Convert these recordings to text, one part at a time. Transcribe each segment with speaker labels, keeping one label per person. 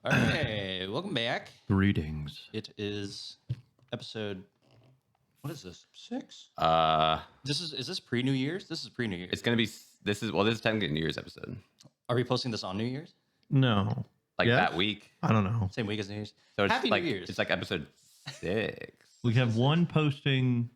Speaker 1: All right, welcome back.
Speaker 2: Greetings.
Speaker 1: It is episode. What is this? 6. Is this pre New Year's? This is pre New Year's.
Speaker 3: It's gonna be. This is technically a New Year's episode.
Speaker 1: Are we posting this on New Year's?
Speaker 2: No.
Speaker 3: Like
Speaker 2: Yes?
Speaker 3: that week.
Speaker 2: I don't know.
Speaker 1: Same week as New Year's.
Speaker 3: So it's
Speaker 1: Happy
Speaker 3: like
Speaker 1: New Year's.
Speaker 3: it's like episode 6.
Speaker 2: We have one posting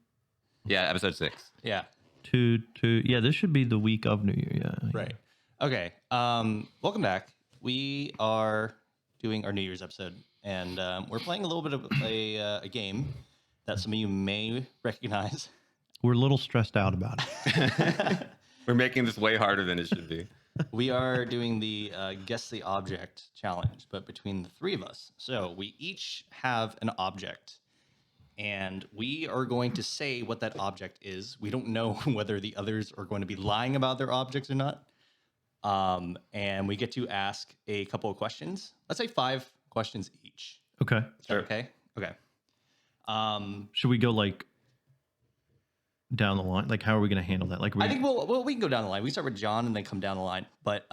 Speaker 3: Yeah, episode 6.
Speaker 1: Yeah.
Speaker 2: to yeah, this should be the week of New Year. Yeah.
Speaker 1: Right. Okay. Welcome back. We are doing our New Year's episode, and we're playing a little bit of a game that some of you may recognize.
Speaker 2: We're a little stressed out about it.
Speaker 3: We're making this way harder than it should be.
Speaker 1: We are doing the guess the object challenge, but between the three of us. So we each have an object, and we are going to say what that object is. We don't know whether the others are going to be lying about their objects or not. And we get to ask a couple of questions. Let's say 5 questions each.
Speaker 2: Okay.
Speaker 1: Is that okay? Okay.
Speaker 2: Should we go like down the line? Like, how are we going to handle that? Like,
Speaker 1: I think we can go down the line. We start with John and then come down the line. But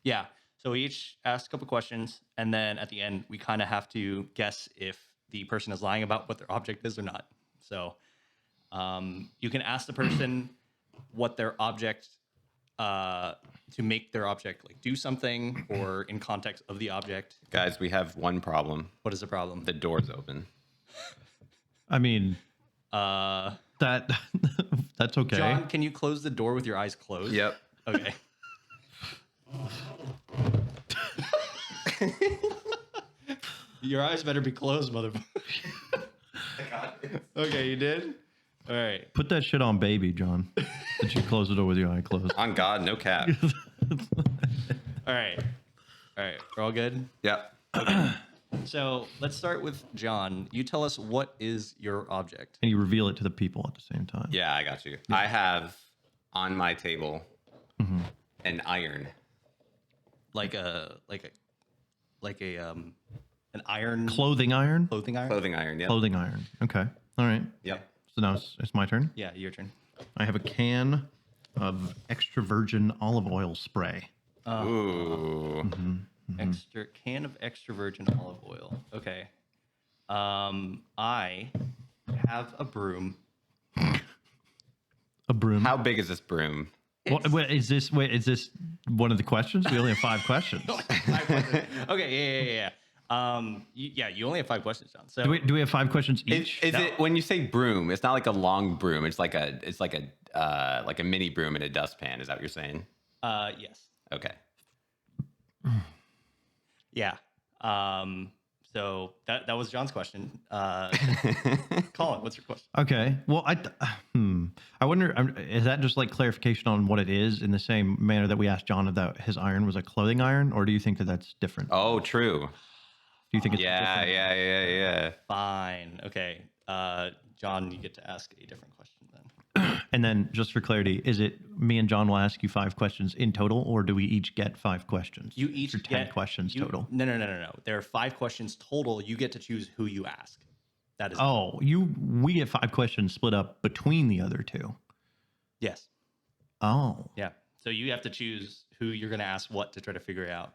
Speaker 1: yeah, so we each ask a couple questions, and then at the end we kind of have to guess if the person is lying about what their object is or not. So you can ask the person what their object to make their object like do something, or in context of the object.
Speaker 3: Guys, we have one problem.
Speaker 1: What is the problem?
Speaker 3: The door's open.
Speaker 2: I mean,
Speaker 1: Uh,
Speaker 2: that that's okay.
Speaker 1: John, can you close the door with your eyes closed?
Speaker 3: Yep.
Speaker 1: Okay. Your eyes better be closed, motherfucker. Okay, you did? All right.
Speaker 2: Put that shit on baby, John. That you close the door with your eye closed.
Speaker 3: On God, no cap.
Speaker 1: All right. All right. We're all good?
Speaker 3: Yep.
Speaker 1: So let's start with John. You tell us, what is your object?
Speaker 2: And you reveal it to the people at the same time.
Speaker 3: Yeah, I got you. I have on my table an iron.
Speaker 1: Like an iron
Speaker 2: Clothing iron?
Speaker 1: clothing iron?
Speaker 3: Clothing iron. Yep.
Speaker 2: Clothing iron. Okay. All right.
Speaker 3: Yep.
Speaker 2: So now it's my turn.
Speaker 1: Yeah, your turn.
Speaker 2: I have a can of extra virgin olive oil spray.
Speaker 3: Ooh.
Speaker 1: Extra can of extra virgin olive oil. Okay. I have a broom.
Speaker 2: A broom.
Speaker 3: How big is this broom?
Speaker 2: Wait, is this one of the questions? We only have 5 questions.
Speaker 1: Okay, yeah. You only have 5 questions, John. So
Speaker 2: Do we have 5 questions each?
Speaker 3: Is it when you say broom? It's not like a long broom. It's like a mini broom in a dustpan. Is that what you're saying?
Speaker 1: yes.
Speaker 3: Okay.
Speaker 1: Yeah. So that was John's question. Collin, what's your question?
Speaker 2: Okay. Well, I wonder, is that just like clarification on what it is in the same manner that we asked John that his iron was a clothing iron, or do you think that that's different?
Speaker 3: Oh, true.
Speaker 2: Do you think it's different?
Speaker 3: Yeah.
Speaker 1: Fine. Okay. John, you get to ask a different question then.
Speaker 2: And then, just for clarity, is it me and John will ask you 5 questions in total, or do we each get 5 questions?
Speaker 1: You each
Speaker 2: Or 10
Speaker 1: get
Speaker 2: questions total.
Speaker 1: No. There are 5 questions total. You get to choose who you ask. That is
Speaker 2: Oh, we get 5 questions split up between the other 2.
Speaker 1: Yes.
Speaker 2: Oh,
Speaker 1: Yeah. So you have to choose who you're going to ask what to try to figure it out.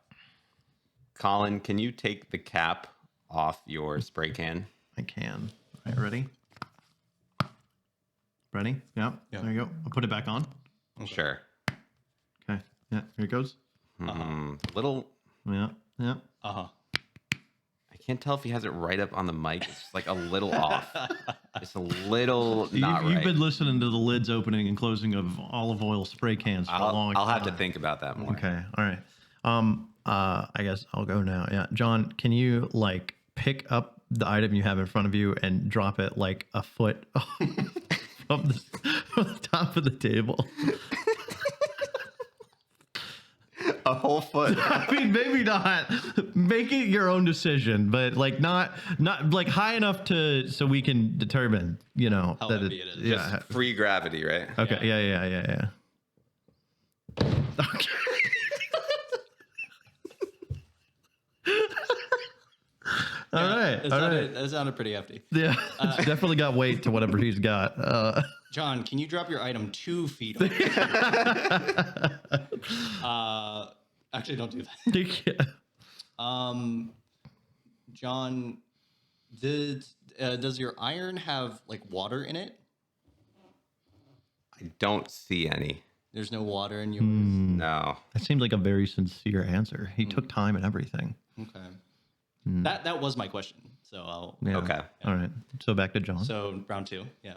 Speaker 3: Colin, can you take the cap off your spray can?
Speaker 2: I can. All right, ready? Ready? Yeah.
Speaker 1: Yeah.
Speaker 2: There you go. I'll put it back on.
Speaker 3: Sure.
Speaker 2: Okay. Yeah. Here it goes.
Speaker 3: Little.
Speaker 2: Yeah.
Speaker 1: Uh-huh.
Speaker 3: I can't tell if he has it right up on the mic. It's just like a little off. It's a little not
Speaker 2: You've
Speaker 3: right.
Speaker 2: been listening to the lids opening and closing of olive oil spray cans for a long time.
Speaker 3: I'll have to think about that more.
Speaker 2: Okay. All right. I guess I'll go now. Yeah. John, can you like pick up the item you have in front of you and drop it like a foot from the top of the table?
Speaker 3: A whole foot.
Speaker 2: I mean, maybe not. Make it your own decision, but like not like high enough so we can determine,
Speaker 1: How
Speaker 2: that
Speaker 1: heavy it is.
Speaker 2: Yeah.
Speaker 3: Just free gravity, right?
Speaker 2: Okay. Yeah. Okay. All right.
Speaker 1: That sounded pretty hefty.
Speaker 2: Yeah, it's definitely got weight to whatever he's got.
Speaker 1: John, can you drop your item 2 feet? On Actually, don't do that. John, does your iron have like water in it?
Speaker 3: I don't see any.
Speaker 1: There's no water in yours.
Speaker 3: No.
Speaker 2: That seemed like a very sincere answer. He took time and everything.
Speaker 1: Okay. That was my question. So I'll.
Speaker 2: Yeah.
Speaker 3: Okay.
Speaker 2: All right. So back to John.
Speaker 1: So round 2. Yeah.
Speaker 3: I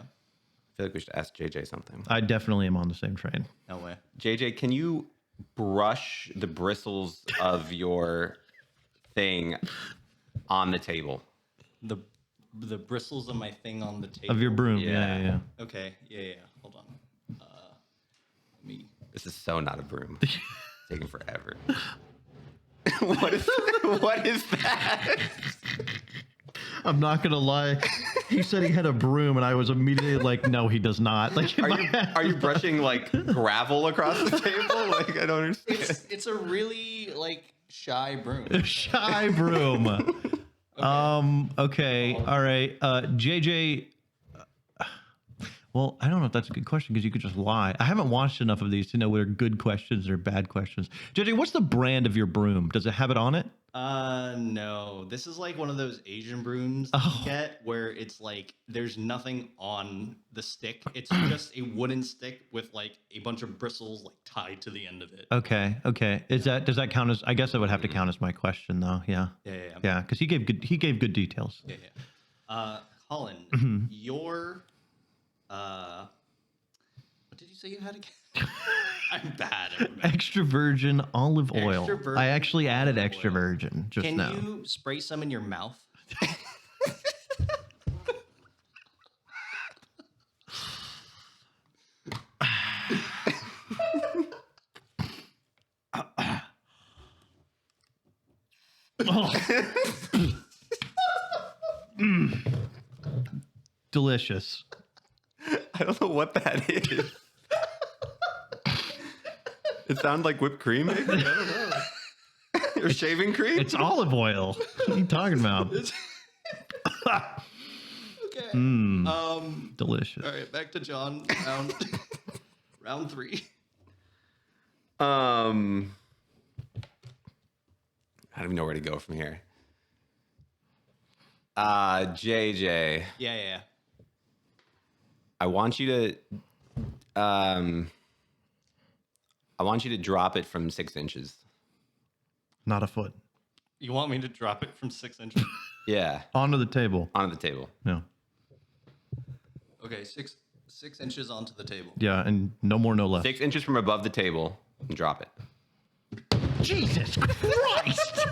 Speaker 3: feel like we should ask JJ something.
Speaker 2: I definitely am on the same train.
Speaker 1: No way.
Speaker 3: JJ, can you brush the bristles of your thing on the table?
Speaker 1: The bristles of my thing on the table.
Speaker 2: Of your broom.
Speaker 3: Yeah.
Speaker 2: Yeah.
Speaker 1: Okay. Yeah. Hold on. Let me.
Speaker 3: This is so not a broom. It's taking forever. what is that?
Speaker 2: I'm not gonna lie. He said he had a broom, and I was immediately like, "No, he does not." Like,
Speaker 3: Are you brushing like gravel across the table? Like, I don't understand.
Speaker 1: It's a really like shy broom.
Speaker 2: shy broom? Okay. All right. JJ. Well, I don't know if that's a good question because you could just lie. I haven't watched enough of these to know what are good questions or bad questions. JJ, what's the brand of your broom? Does it have it on it?
Speaker 1: No. This is like one of those Asian brooms that you get where it's like there's nothing on the stick. It's just a wooden stick with like a bunch of bristles like tied to the end of it.
Speaker 2: Okay. Does that count as? I guess that would have to count as my question, though. Yeah. Yeah, because he gave good details.
Speaker 1: Yeah. Collin, your what did you say you had again? I'm bad at remembering.
Speaker 2: Extra virgin olive oil.
Speaker 1: Extra virgin
Speaker 2: I actually added
Speaker 1: olive
Speaker 2: extra
Speaker 1: oil.
Speaker 2: virgin just
Speaker 1: Can
Speaker 2: now.
Speaker 1: you spray some in your mouth?
Speaker 2: Delicious.
Speaker 3: I don't know what that is. It sounds like whipped cream, maybe? I don't know. Or shaving cream?
Speaker 2: It's olive oil. What are you talking about?
Speaker 1: Okay.
Speaker 2: Delicious.
Speaker 1: All right, back to John. Round 3.
Speaker 3: I don't even know where to go from here. JJ,
Speaker 1: Yeah.
Speaker 3: I want you to drop it from 6 inches.
Speaker 2: Not a foot.
Speaker 1: You want me to drop it from 6 inches?
Speaker 3: Yeah,
Speaker 2: Onto the table.
Speaker 3: onto the table.
Speaker 2: No.
Speaker 1: Okay, 6 inches onto the table.
Speaker 2: Yeah, and no more, no less.
Speaker 3: 6 inches from above the table and drop it.
Speaker 2: Jesus Christ!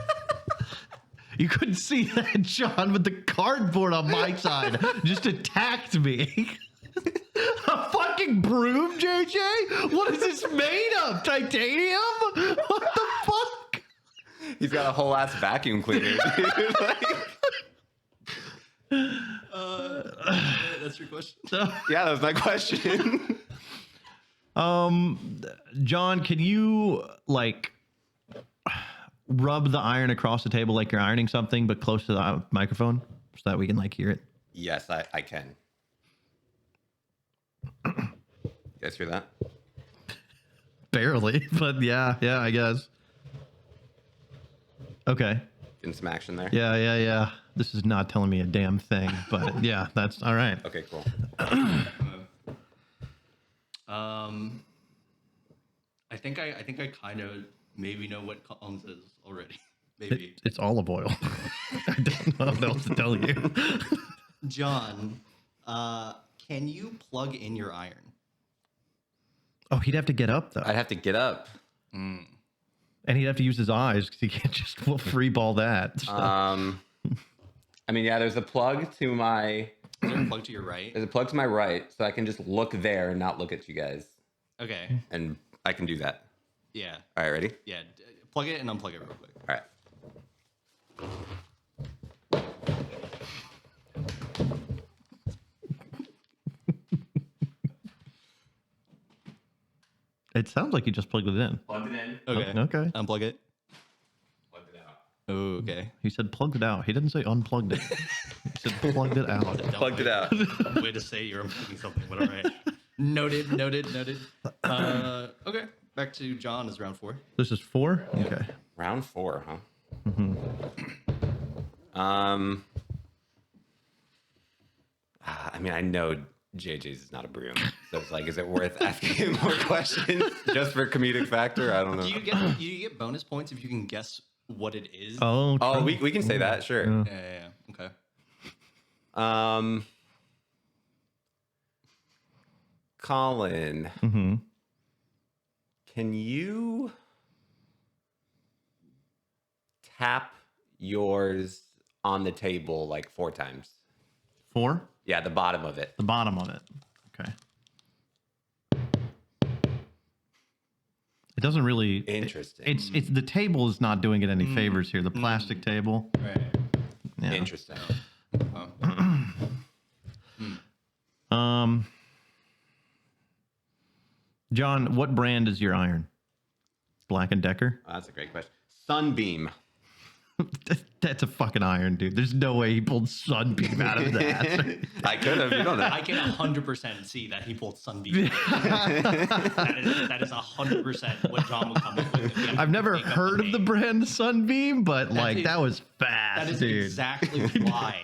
Speaker 2: You couldn't see that, John, but the cardboard on my side just attacked me. A fucking broom, JJ? What is this made of? Titanium? What the fuck?
Speaker 3: He's got a whole ass vacuum cleaner. Dude.
Speaker 1: That's your question?
Speaker 3: Yeah, that was my question.
Speaker 2: John, can you like rub the iron across the table like you're ironing something, but close to the microphone so that we can like hear it?
Speaker 3: Yes, I can. You guys hear that?
Speaker 2: Barely, but yeah, I guess. Okay.
Speaker 3: Getting some action there.
Speaker 2: Yeah. This is not telling me a damn thing, but yeah, that's all right.
Speaker 3: Okay, cool.
Speaker 1: I think I kind of maybe know what Collins is already. Maybe.
Speaker 2: It's olive oil. I don't know what else to tell you.
Speaker 1: John, can you plug in your iron?
Speaker 2: Oh, he'd have to get up though,
Speaker 3: I'd have to get up.
Speaker 2: and he'd have to use his eyes because he can't just free ball that. So.
Speaker 3: I mean, yeah, there's a plug to my
Speaker 1: Is there a plug to your right?
Speaker 3: there's a plug to my right, so I can just look there and not look at you guys.
Speaker 1: Okay.
Speaker 3: And I can do that.
Speaker 1: Yeah.
Speaker 3: All right, ready?
Speaker 1: Yeah. Plug it and unplug it real quick.
Speaker 3: All right.
Speaker 2: It sounds like you just plugged it in.
Speaker 3: Plugged it in.
Speaker 1: Okay.
Speaker 2: Okay.
Speaker 1: Unplug it.
Speaker 3: Plugged it out.
Speaker 1: Oh, okay.
Speaker 2: He said plugged it out. He didn't say unplugged it. He said plugged it out.
Speaker 3: Plugged it out.
Speaker 1: Way to say you're unplugging something, but all right. Noted. Okay. Back to John is round 4.
Speaker 2: This is 4? Okay.
Speaker 3: Round 4, huh? I mean, I know JJ's is not a broom, so it's like, is it worth asking him more questions just for comedic factor? I don't know.
Speaker 1: Do you get bonus points if you can guess what it is?
Speaker 2: Oh,
Speaker 3: Oh,
Speaker 2: true.
Speaker 3: we can say that, sure.
Speaker 1: Yeah. Okay.
Speaker 3: Collin, can you tap yours on the table like 4 times?
Speaker 2: 4?
Speaker 3: Yeah, the bottom of it.
Speaker 2: The bottom of it. Okay. It doesn't really.
Speaker 3: Interesting.
Speaker 2: It's the table is not doing it any favors here. The plastic table.
Speaker 1: Right.
Speaker 2: Yeah.
Speaker 3: Interesting.
Speaker 2: John, what brand is your iron? Black and Decker.
Speaker 3: Oh, that's a great question. Sunbeam.
Speaker 2: That's a fucking iron, dude. There's no way he pulled Sunbeam out of that.
Speaker 3: I could have. You don't know.
Speaker 1: I can 100% see that he pulled Sunbeam. that is 100% what John would come up with. if he had
Speaker 2: I've
Speaker 1: to
Speaker 2: never
Speaker 1: make up
Speaker 2: heard
Speaker 1: a
Speaker 2: of the
Speaker 1: name.
Speaker 2: brand Sunbeam, but like
Speaker 1: is-
Speaker 2: that was fast,
Speaker 1: That is
Speaker 2: dude.
Speaker 1: exactly why.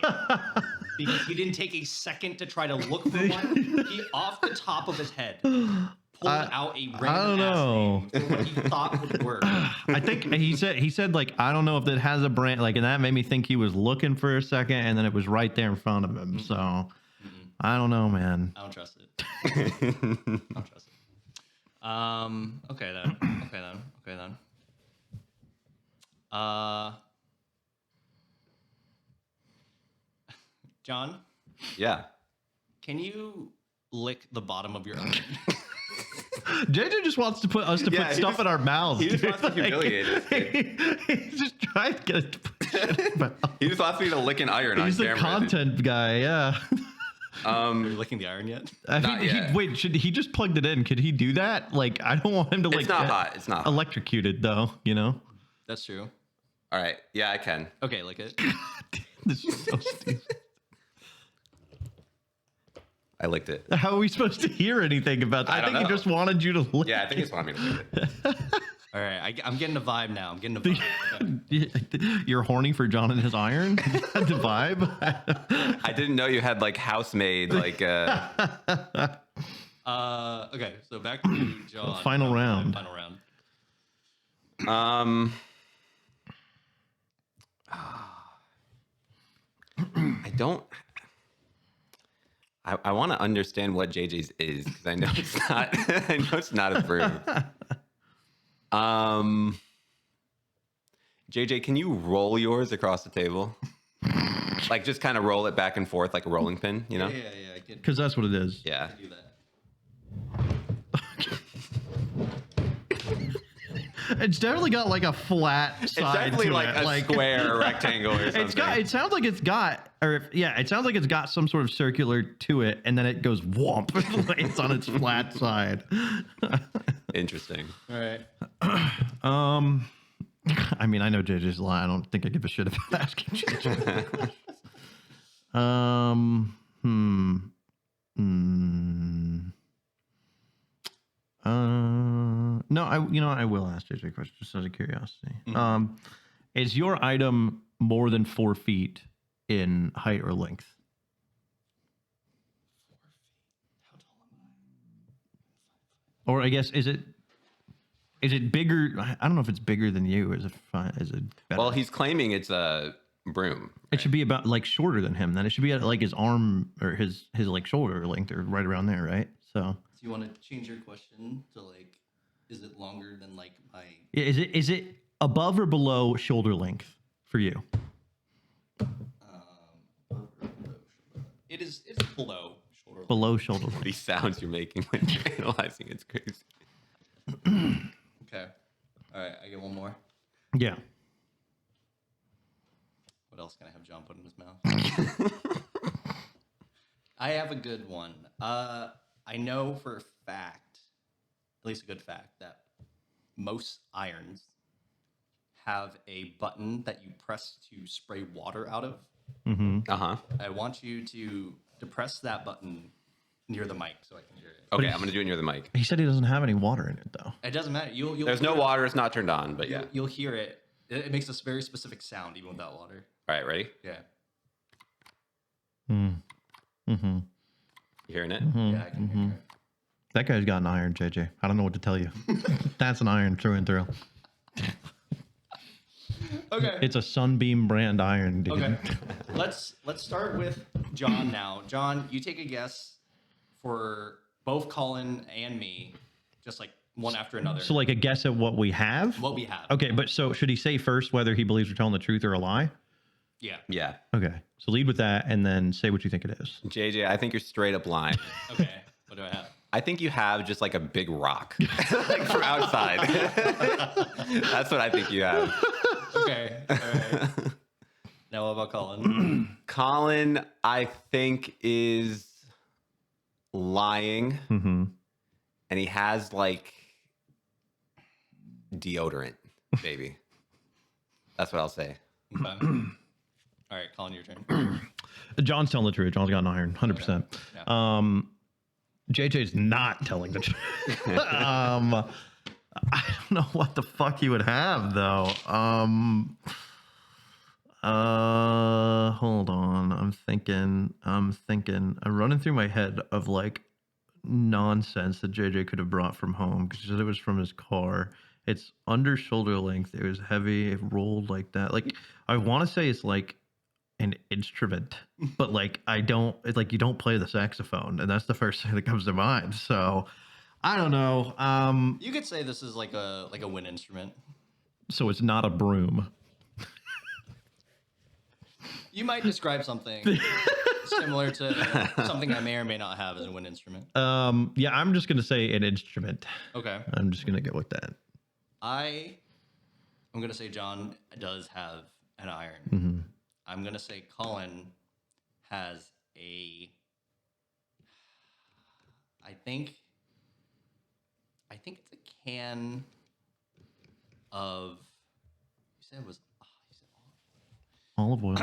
Speaker 1: Because he didn't take a second to try to look for one. He, off the top of his head, pulled out a
Speaker 2: don't
Speaker 1: random
Speaker 2: know.
Speaker 1: ass name for what he thought would work.
Speaker 2: I think he said like I don't know if it has a brand like, and that made me think he was looking for a second, and then it was right there in front of him. So I don't know, man.
Speaker 1: I don't trust it. I don't trust it. Okay then. John,
Speaker 3: Yeah.
Speaker 2: Can
Speaker 1: can you lick the bottom of your onion?
Speaker 2: JJ just wants to put us to
Speaker 3: Yeah,
Speaker 2: put
Speaker 3: he
Speaker 2: stuff
Speaker 3: just-
Speaker 2: in our mouths.
Speaker 3: he just
Speaker 2: dude.
Speaker 3: wants to humiliate us,
Speaker 2: He's just trying to get it to put shit in his mouth.
Speaker 3: He just wants me to lick an iron
Speaker 2: He's
Speaker 3: on
Speaker 2: the
Speaker 3: camera.
Speaker 2: content guy, yeah.
Speaker 1: Are you licking the iron yet?
Speaker 3: Not yet.
Speaker 2: Wait, should he just plugged it in? Could he do that? Like, I don't want him to like
Speaker 3: It's not
Speaker 2: get
Speaker 3: hot. It's not hot.
Speaker 2: electrocuted though. You know.
Speaker 1: That's true.
Speaker 3: All right. Yeah, I can.
Speaker 1: Okay, lick it.
Speaker 2: This is so stupid.
Speaker 3: I licked it.
Speaker 2: How are we supposed to hear anything about that?
Speaker 3: I
Speaker 2: I
Speaker 3: don't
Speaker 2: think he
Speaker 3: know.
Speaker 2: just wanted you to lick.
Speaker 3: Yeah, I think it's wanted me to lick it.
Speaker 1: All right, I'm getting a vibe now. I'm getting a vibe. Okay.
Speaker 2: You're horny for John and his iron. The vibe.
Speaker 3: I didn't know you had like house-made like
Speaker 1: Okay, so back to John.
Speaker 2: Final round.
Speaker 1: Final round.
Speaker 3: I don't. I want to understand what JJ's is because I know it's not. I know it's not a broom. JJ, can you roll yours across the table? Like just kind of roll it back and forth like a rolling pin, you know?
Speaker 1: Yeah, I can
Speaker 2: Because that's what it is.
Speaker 3: Yeah.
Speaker 1: do that.
Speaker 2: It's definitely got like a flat side
Speaker 3: It's definitely
Speaker 2: to
Speaker 3: like
Speaker 2: it.
Speaker 3: a square or rectangle or something.
Speaker 2: It's got. It sounds like it's got, it sounds like it's got some sort of circular to it, and then it goes whomp. It's on its flat side.
Speaker 3: Interesting.
Speaker 1: All right.
Speaker 2: I mean, I know JJ's lie. I don't think I give a shit about asking JJ. No, I will ask JJ a question just out of curiosity. Is your item more than 4 feet in height or length?
Speaker 1: How tall am I?
Speaker 2: Or I guess is it bigger? I don't know if it's bigger than you. Is it fine? Is it better?
Speaker 3: Well, he's claiming it's a broom.
Speaker 2: It should be about like shorter than him. Then it should be at like his arm or his like shoulder length or right around there, right? So
Speaker 1: Do you want to change your question to like, is it longer than like my?
Speaker 2: yeah, is it above or below shoulder length for you?
Speaker 1: It's below shoulder.
Speaker 2: Below shoulder length.
Speaker 3: These sounds you're making when you're analyzing it's crazy.
Speaker 1: Okay. All right, I get one more.
Speaker 2: Yeah.
Speaker 1: What else can I have John put in his mouth? I have a good one. I know for a fact, at least a good fact, that most irons have a button that you press to spray water out of.
Speaker 3: Uh-huh.
Speaker 1: I want you to depress that button near the mic so I can hear it.
Speaker 3: Okay, I'm gonna do it near the mic.
Speaker 2: He said he doesn't have any water in it though.
Speaker 1: It doesn't matter. You'll
Speaker 3: There's no
Speaker 1: hear it.
Speaker 3: water, it's not turned on, but yeah.
Speaker 1: You'll hear it It makes a very specific sound even without water.
Speaker 3: All right, ready?
Speaker 1: Yeah.
Speaker 2: Mm-hmm.
Speaker 3: You hearing it?
Speaker 1: Yeah, I can hear it.
Speaker 2: That guy's got an iron, JJ. I don't know what to tell you. That's an iron through and through.
Speaker 1: Okay.
Speaker 2: It's a Sunbeam brand iron, dude.
Speaker 1: Okay. Let's start with John now. John, you take a guess for both Collin and me, just like one after another.
Speaker 2: So, like a guess at what we have?
Speaker 1: What we have.
Speaker 2: Okay, but so should he say first whether he believes we're telling the truth or a lie?
Speaker 1: Yeah.
Speaker 3: Yeah.
Speaker 2: Okay, so lead with that and then say what you think it is.
Speaker 3: JJ, I think you're straight up lying.
Speaker 1: Okay. What do I have?
Speaker 3: I think you have just like a big rock, like from outside. That's what I think you have.
Speaker 1: Okay. All right. Now what about Collin?
Speaker 3: Collin, I think, is lying,
Speaker 2: Mm-hmm.
Speaker 3: and he has like deodorant, maybe. That's what I'll say.
Speaker 1: Okay. All right, Collin, your turn.
Speaker 2: John's telling the truth. John's got an iron, 100%.
Speaker 1: Yeah.
Speaker 2: JJ's not telling the truth. I don't know what the fuck he would have though. Hold on. I'm thinking. I'm running through my head of like nonsense that JJ could have brought from home because he said it was from his car. It's under shoulder length. It was heavy. It rolled like that. Like I want to say it's like an instrument, but like I don't. It's like you don't play the saxophone, and that's the first thing that comes to mind. So I don't know.
Speaker 1: You could say this is like a wind instrument.
Speaker 2: So it's not a broom.
Speaker 1: You might describe something similar to something I may or may not have as a wind instrument.
Speaker 2: Yeah, I'm just gonna say an instrument.
Speaker 1: Okay.
Speaker 2: I'm just gonna go with that.
Speaker 1: I'm gonna say John does have an iron.
Speaker 2: Mm-hmm.
Speaker 1: I'm gonna say Collin has a. I think it's a can of. You said it was. You said
Speaker 2: Olive oil,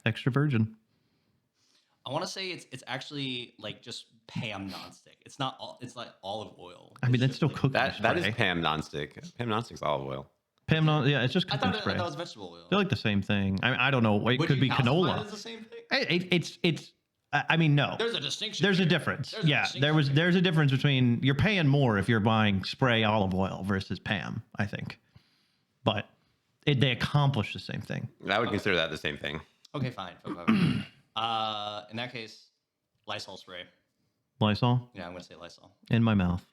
Speaker 2: extra virgin.
Speaker 1: I want to say it's actually like just Pam nonstick. It's not. It's like olive oil.
Speaker 2: I mean,
Speaker 1: It's
Speaker 2: that's
Speaker 1: just
Speaker 2: still
Speaker 1: like,
Speaker 2: cooking
Speaker 3: That is
Speaker 2: spray.
Speaker 3: Pam nonstick. Pam nonstick's olive oil.
Speaker 2: Yeah, it's just
Speaker 1: I
Speaker 2: cooking
Speaker 1: thought
Speaker 2: spray.
Speaker 1: it was vegetable oil.
Speaker 2: They're like the same thing. I don't know. It
Speaker 1: Would
Speaker 2: could
Speaker 1: you
Speaker 2: be
Speaker 1: classify
Speaker 2: canola.
Speaker 1: it as the same thing?
Speaker 2: It's. I mean, no.
Speaker 1: There's a distinction.
Speaker 2: There's a
Speaker 1: here.
Speaker 2: difference.
Speaker 1: There's a
Speaker 2: Yeah,
Speaker 1: distinction here.
Speaker 2: there's a difference between you're paying more if you're buying spray olive oil versus Pam. I think, but they accomplish the same thing.
Speaker 3: I would consider that the same thing.
Speaker 1: Okay, fine. In that case, Lysol spray.
Speaker 2: Lysol
Speaker 1: Yeah, I'm gonna say Lysol.
Speaker 2: in my mouth.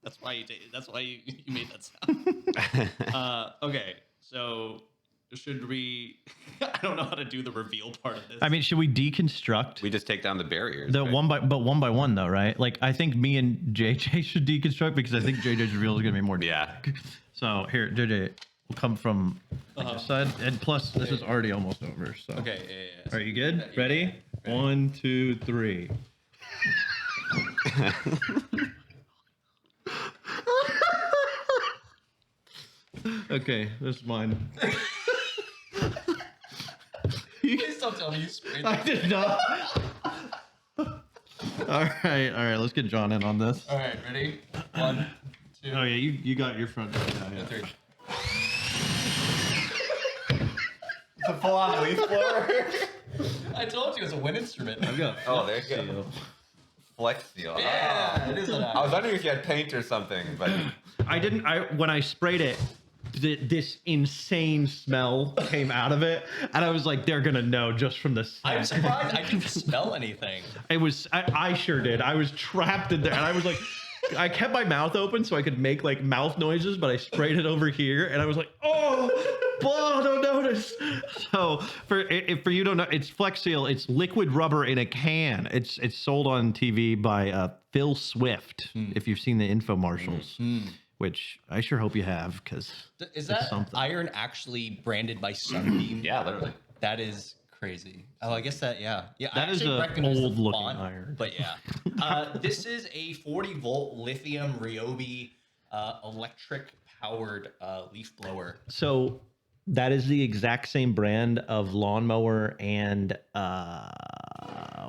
Speaker 1: That's why you made that sound. Okay, so should we? I don't know how to do the reveal part of this.
Speaker 2: I mean, should we deconstruct
Speaker 3: We just take down the barriers.
Speaker 2: the
Speaker 3: right?
Speaker 2: one by one though, right? Like I think me and JJ should deconstruct because I think JJ's reveal is gonna be more.
Speaker 3: Yeah.
Speaker 2: So here, JJ will come from like this side, and plus this is already almost over. So
Speaker 1: Okay. Yeah.
Speaker 2: Are you good?
Speaker 1: Yeah,
Speaker 2: Ready?
Speaker 1: ready.
Speaker 2: 1, 2, 3. Okay, this is mine.
Speaker 1: Please don't tell me you sprayed.
Speaker 2: I did not. All right. Let's get John in on this.
Speaker 1: All right, ready? 1, 2,
Speaker 2: Oh yeah, you got your front. Yeah.
Speaker 1: 3.
Speaker 3: It's a full-on leaf blower.
Speaker 1: I told you it's a wind instrument.
Speaker 2: I've got.
Speaker 3: Oh, there you go. Flex seal.
Speaker 1: Yeah, it is an
Speaker 3: I was wondering if you had paint or something, but
Speaker 2: I didn't. When I sprayed it, this insane smell came out of it, and I was like, "They're gonna know just from the
Speaker 1: I'm
Speaker 2: scent."
Speaker 1: surprised I didn't smell anything.
Speaker 2: It was. I sure did. I was trapped in there, and I was like, I kept my mouth open so I could make like mouth noises, but I sprayed it over here, and I was like, "Oh, don't notice." So for you don't know, it's Flex Seal. It's liquid rubber in a can. It's sold on TV by Phil Swift. If you've seen the infomercials. Which I sure hope you have, because
Speaker 1: Is that iron actually branded by Sunbeam?
Speaker 3: yeah, literally.
Speaker 1: That is crazy. Oh, I guess that, yeah. Yeah,
Speaker 2: That
Speaker 1: I
Speaker 2: is
Speaker 1: actually
Speaker 2: a
Speaker 1: recognize the
Speaker 2: old-looking
Speaker 1: font,
Speaker 2: iron.
Speaker 1: But yeah. This is a 40-volt lithium Ryobi electric powered leaf blower.
Speaker 2: So that is the exact same brand of lawnmower and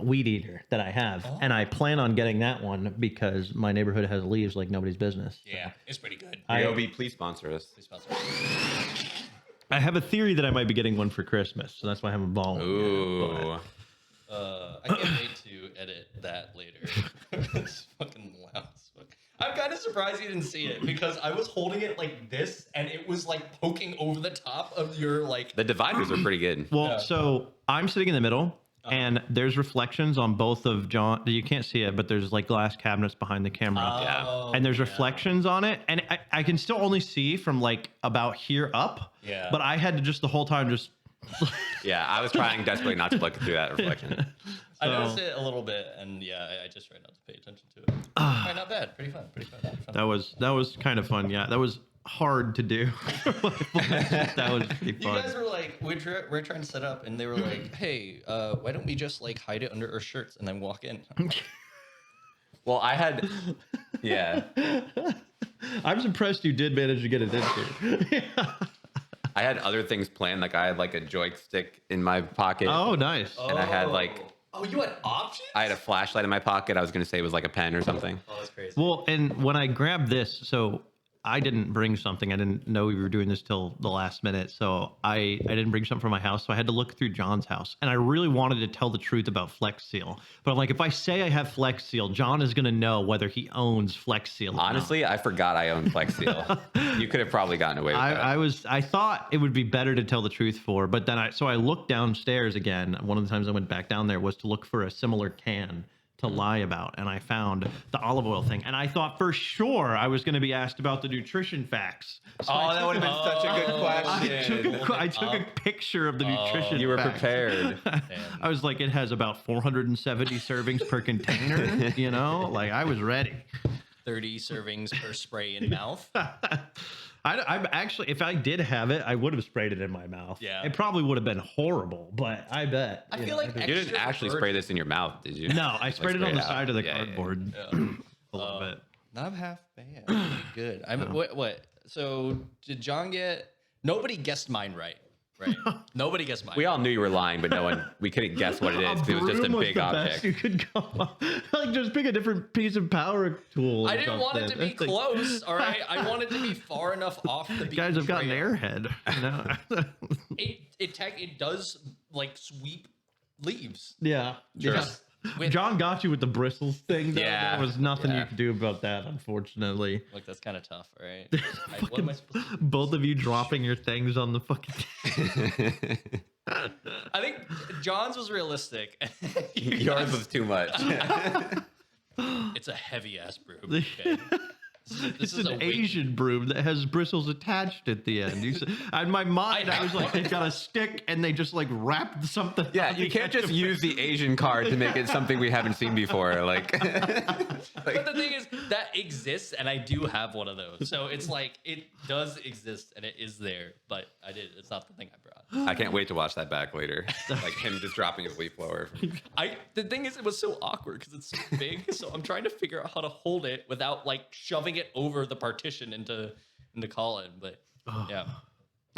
Speaker 2: weed eater that I have, and I plan on getting that one because my neighborhood has leaves like nobody's business. So
Speaker 1: Yeah, it's pretty good.
Speaker 3: Ryobi, please sponsor us.
Speaker 1: Please sponsor.
Speaker 2: I have a theory that I might be getting one for Christmas, so that's why I haven't bought one.
Speaker 3: Ooh.
Speaker 1: I can't wait to edit that later. It's fucking loud as fuck. I'm kind of surprised you didn't see it because I was holding it like this and it was like poking over the top of your like.
Speaker 3: The dividers are pretty good.
Speaker 2: Well, so I'm sitting in the middle, and there's reflections on both of John. You can't see it, but there's like glass cabinets behind the camera.
Speaker 1: Oh,
Speaker 2: And there's reflections on it, and I can still only see from like about here up.
Speaker 1: Yeah.
Speaker 2: But I had to just the whole time just.
Speaker 3: Yeah, I was trying desperately not to look through that reflection.
Speaker 1: I noticed it a little bit, and yeah, I just tried not to pay attention to it. Right, not bad. Pretty fun. Pretty fun.
Speaker 2: That was kind of fun. Yeah, that was hard to do. That was pretty
Speaker 1: You
Speaker 2: fun.
Speaker 1: guys were like, we're trying to set up, and they were like, "Hey, why don't we just like hide it under our shirts and then walk in?"
Speaker 3: Well, I had, yeah,
Speaker 2: I'm impressed you did manage to get it into.
Speaker 3: I had other things planned. Like I had like a joystick in my pocket.
Speaker 2: Oh, nice.
Speaker 3: And I had like,
Speaker 1: oh, you had options.
Speaker 3: I had a flashlight in my pocket. I was going to say it was like a pen or something.
Speaker 1: Oh, that's crazy.
Speaker 2: Well, and when I grabbed this, so I didn't bring something. I didn't know we were doing this till the last minute. So I didn't bring something from my house. So I had to look through John's house. And I really wanted to tell the truth about Flex Seal. But I'm like, if I say I have Flex Seal, John is going to know whether he owns Flex Seal.
Speaker 3: Honestly, I forgot I owned Flex Seal. You could have probably gotten away with that.
Speaker 2: I thought it would be better to tell the truth for, but then I looked downstairs again. One of the times I went back down there was to look for a similar can to lie about, and I found the olive oil thing, and I thought for sure I was going to be asked about the nutrition facts. So
Speaker 3: That would have been such a good question.
Speaker 2: I took a picture of the nutrition.
Speaker 3: You were
Speaker 2: facts.
Speaker 3: prepared.
Speaker 2: I was like, it has about 470 servings per container. You know, like I was ready.
Speaker 1: 30 servings per spray in mouth.
Speaker 2: I'm actually, if I did have it, I would have sprayed it in my mouth.
Speaker 1: Yeah.
Speaker 2: It probably would have been horrible, but I bet.
Speaker 1: I feel like
Speaker 3: You didn't actually spray this in your mouth, did you?
Speaker 2: No, I sprayed it on the
Speaker 3: out.
Speaker 2: side of the
Speaker 3: Yeah, yeah, yeah.
Speaker 2: cardboard a little bit.
Speaker 1: Not half bad. Pretty good. I mean, what? So did John get? Nobody guessed mine right. Right. Nobody guessed mine.
Speaker 3: We all knew you were lying, but we couldn't guess what it is. It was just a
Speaker 2: broom was
Speaker 3: big
Speaker 2: the
Speaker 3: object.
Speaker 2: best you could go. Like, just pick a different piece of power tool.
Speaker 1: I
Speaker 2: or
Speaker 1: didn't want it to be
Speaker 2: something. That's like-
Speaker 1: close. All right. I wanted to be far enough off the beaten
Speaker 2: Guys, I've got an
Speaker 1: trail.
Speaker 2: airhead. You know?
Speaker 1: It does like sweep leaves.
Speaker 2: Yeah.
Speaker 3: Sure.
Speaker 2: Yeah.
Speaker 1: With,
Speaker 2: John got you with the bristles thing. Though.
Speaker 3: Yeah.
Speaker 2: There was nothing
Speaker 3: Yeah.
Speaker 2: you could do about that, unfortunately.
Speaker 1: look, that's kind of tough, right?
Speaker 2: Fucking both of you dropping your things on the fucking.
Speaker 1: I think John's was realistic.
Speaker 3: Yours was too much.
Speaker 1: It's a heavy ass broom. Okay?
Speaker 2: It's
Speaker 1: is a
Speaker 2: an
Speaker 1: wig.
Speaker 2: Asian broom that has bristles attached at the end. In my mind, I was like, they got a stick and they just like wrapped something.
Speaker 3: Yeah,
Speaker 2: on
Speaker 3: you
Speaker 2: the
Speaker 3: can't
Speaker 2: end
Speaker 3: just
Speaker 2: of it.
Speaker 3: use the Asian card to make it something we haven't seen before. Like,
Speaker 1: But the thing is, that exists, and I do have one of those. So it's like it does exist, and it is there. But it's not the thing I brought.
Speaker 3: I can't wait to watch that back later. Like him just dropping his leaf blower.
Speaker 1: The thing is, it was so awkward because it's so big. So I'm trying to figure out how to hold it without like shoving it over the partition into Collin. But yeah,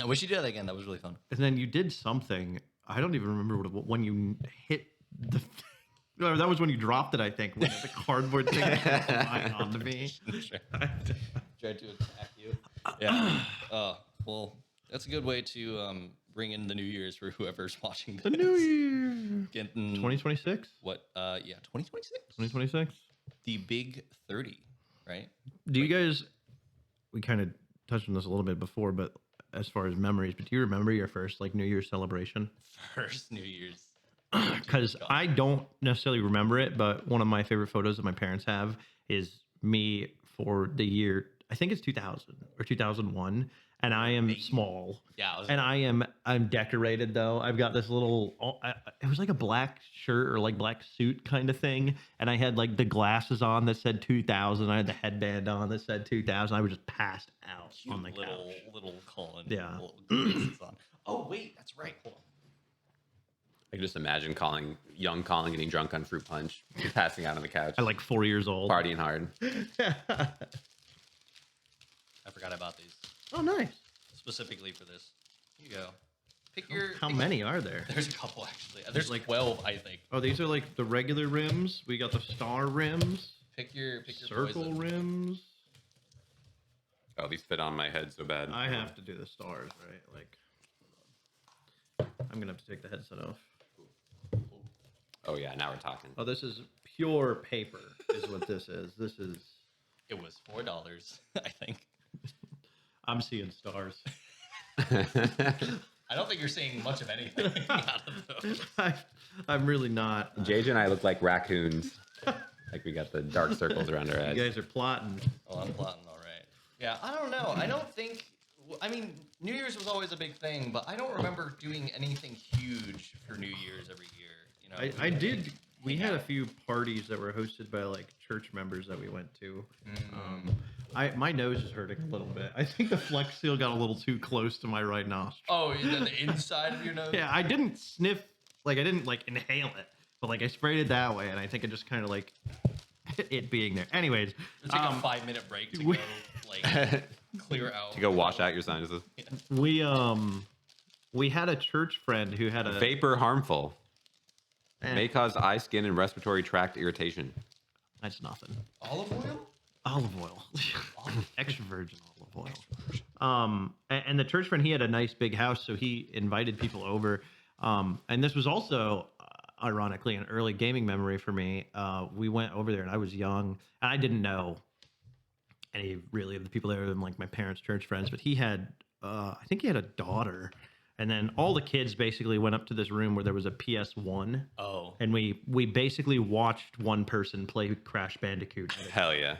Speaker 1: I wish you did that again. That was really fun.
Speaker 2: And then you did something. I don't even remember when you hit the. No, that was when you dropped it. I think when the cardboard thing flying onto me.
Speaker 1: Sure. Tried to attack you. Yeah. Well, that's a good way to bring in the New Year's for whoever's watching this.
Speaker 2: The New Year.
Speaker 1: Getting
Speaker 2: 2026.
Speaker 1: what? Yeah, 2026.
Speaker 2: 2026.
Speaker 1: The big 30, right?
Speaker 2: Do you guys? We kind of touched on this a little bit before, but as far as memories, but do you remember your first like New Year's celebration?
Speaker 1: First New Year's.
Speaker 2: Because I don't necessarily remember it, but one of my favorite photos that my parents have is me for the year, I think it's 2000 or 2001, and I am small.
Speaker 1: Yeah.
Speaker 2: I'm decorated though. I've got this little, it was like a black shirt or like black suit kind of thing, and I had like the glasses on that said 2000. I had the headband on that said 2000. I was just passed out on the couch.
Speaker 1: little Collin.
Speaker 2: Yeah.
Speaker 1: Little glasses on. Oh wait, that's right. Hold on.
Speaker 3: I can just imagine young Colin getting drunk on fruit punch, just passing out on the couch,
Speaker 2: At like 4 years old.
Speaker 3: partying hard.
Speaker 1: I forgot about these
Speaker 2: Oh, nice.
Speaker 1: specifically for this. Here you go.
Speaker 2: How many are there?
Speaker 1: There's a couple actually. There's like 12, I think.
Speaker 2: Oh, these are like the regular rims. We got the star rims.
Speaker 1: Pick your
Speaker 2: Circle
Speaker 1: poison.
Speaker 2: rims.
Speaker 3: Oh, these fit on my head so bad.
Speaker 2: I have to do the stars, right? Like, I'm gonna have to take the headset off.
Speaker 3: Oh yeah, now we're talking.
Speaker 2: Oh, this is pure paper, is what this is. This is.
Speaker 1: It was $4, I think.
Speaker 2: I'm seeing stars.
Speaker 1: I don't think you're seeing much of anything out of those.
Speaker 2: I'm really not.
Speaker 3: JJ and I look like raccoons. Like we got the dark circles around our
Speaker 2: You
Speaker 3: heads.
Speaker 2: guys are plotting.
Speaker 1: Oh, I'm plotting all right. Yeah, I don't know. I don't think. I mean, New Year's was always a big thing, but I don't remember doing anything huge for New Year's every year. You know,
Speaker 2: I did. We had a few parties that were hosted by like church members that we went to. My nose is hurting a little bit. I think the Flex Seal got a little too close to my right nostril.
Speaker 1: Oh, the inside of your nose.
Speaker 2: Yeah, I didn't sniff, like I didn't like inhale it, but like I sprayed it that way, and I think it just kind of like it being there. Anyways,
Speaker 1: It's like a 5-minute break to go like clear out.
Speaker 3: To go wash out your sinuses.
Speaker 2: we had a church friend who had a
Speaker 3: Vapor harmful.
Speaker 2: Eh,
Speaker 3: May cause eye, skin, and respiratory tract irritation.
Speaker 2: That's nothing.
Speaker 1: Olive oil.
Speaker 2: Olive oil, extra virgin olive oil. And the church friend, he had a nice big house, so he invited people over. And this was also, ironically, an early gaming memory for me. We went over there, and I was young, and I didn't know any really of the people there, than like my parents' church friends. But he had, I think he had a daughter, and then all the kids basically went up to this room where there was a PS1.
Speaker 1: Oh.
Speaker 2: And we basically watched one person play Crash Bandicoot.
Speaker 3: Hell yeah.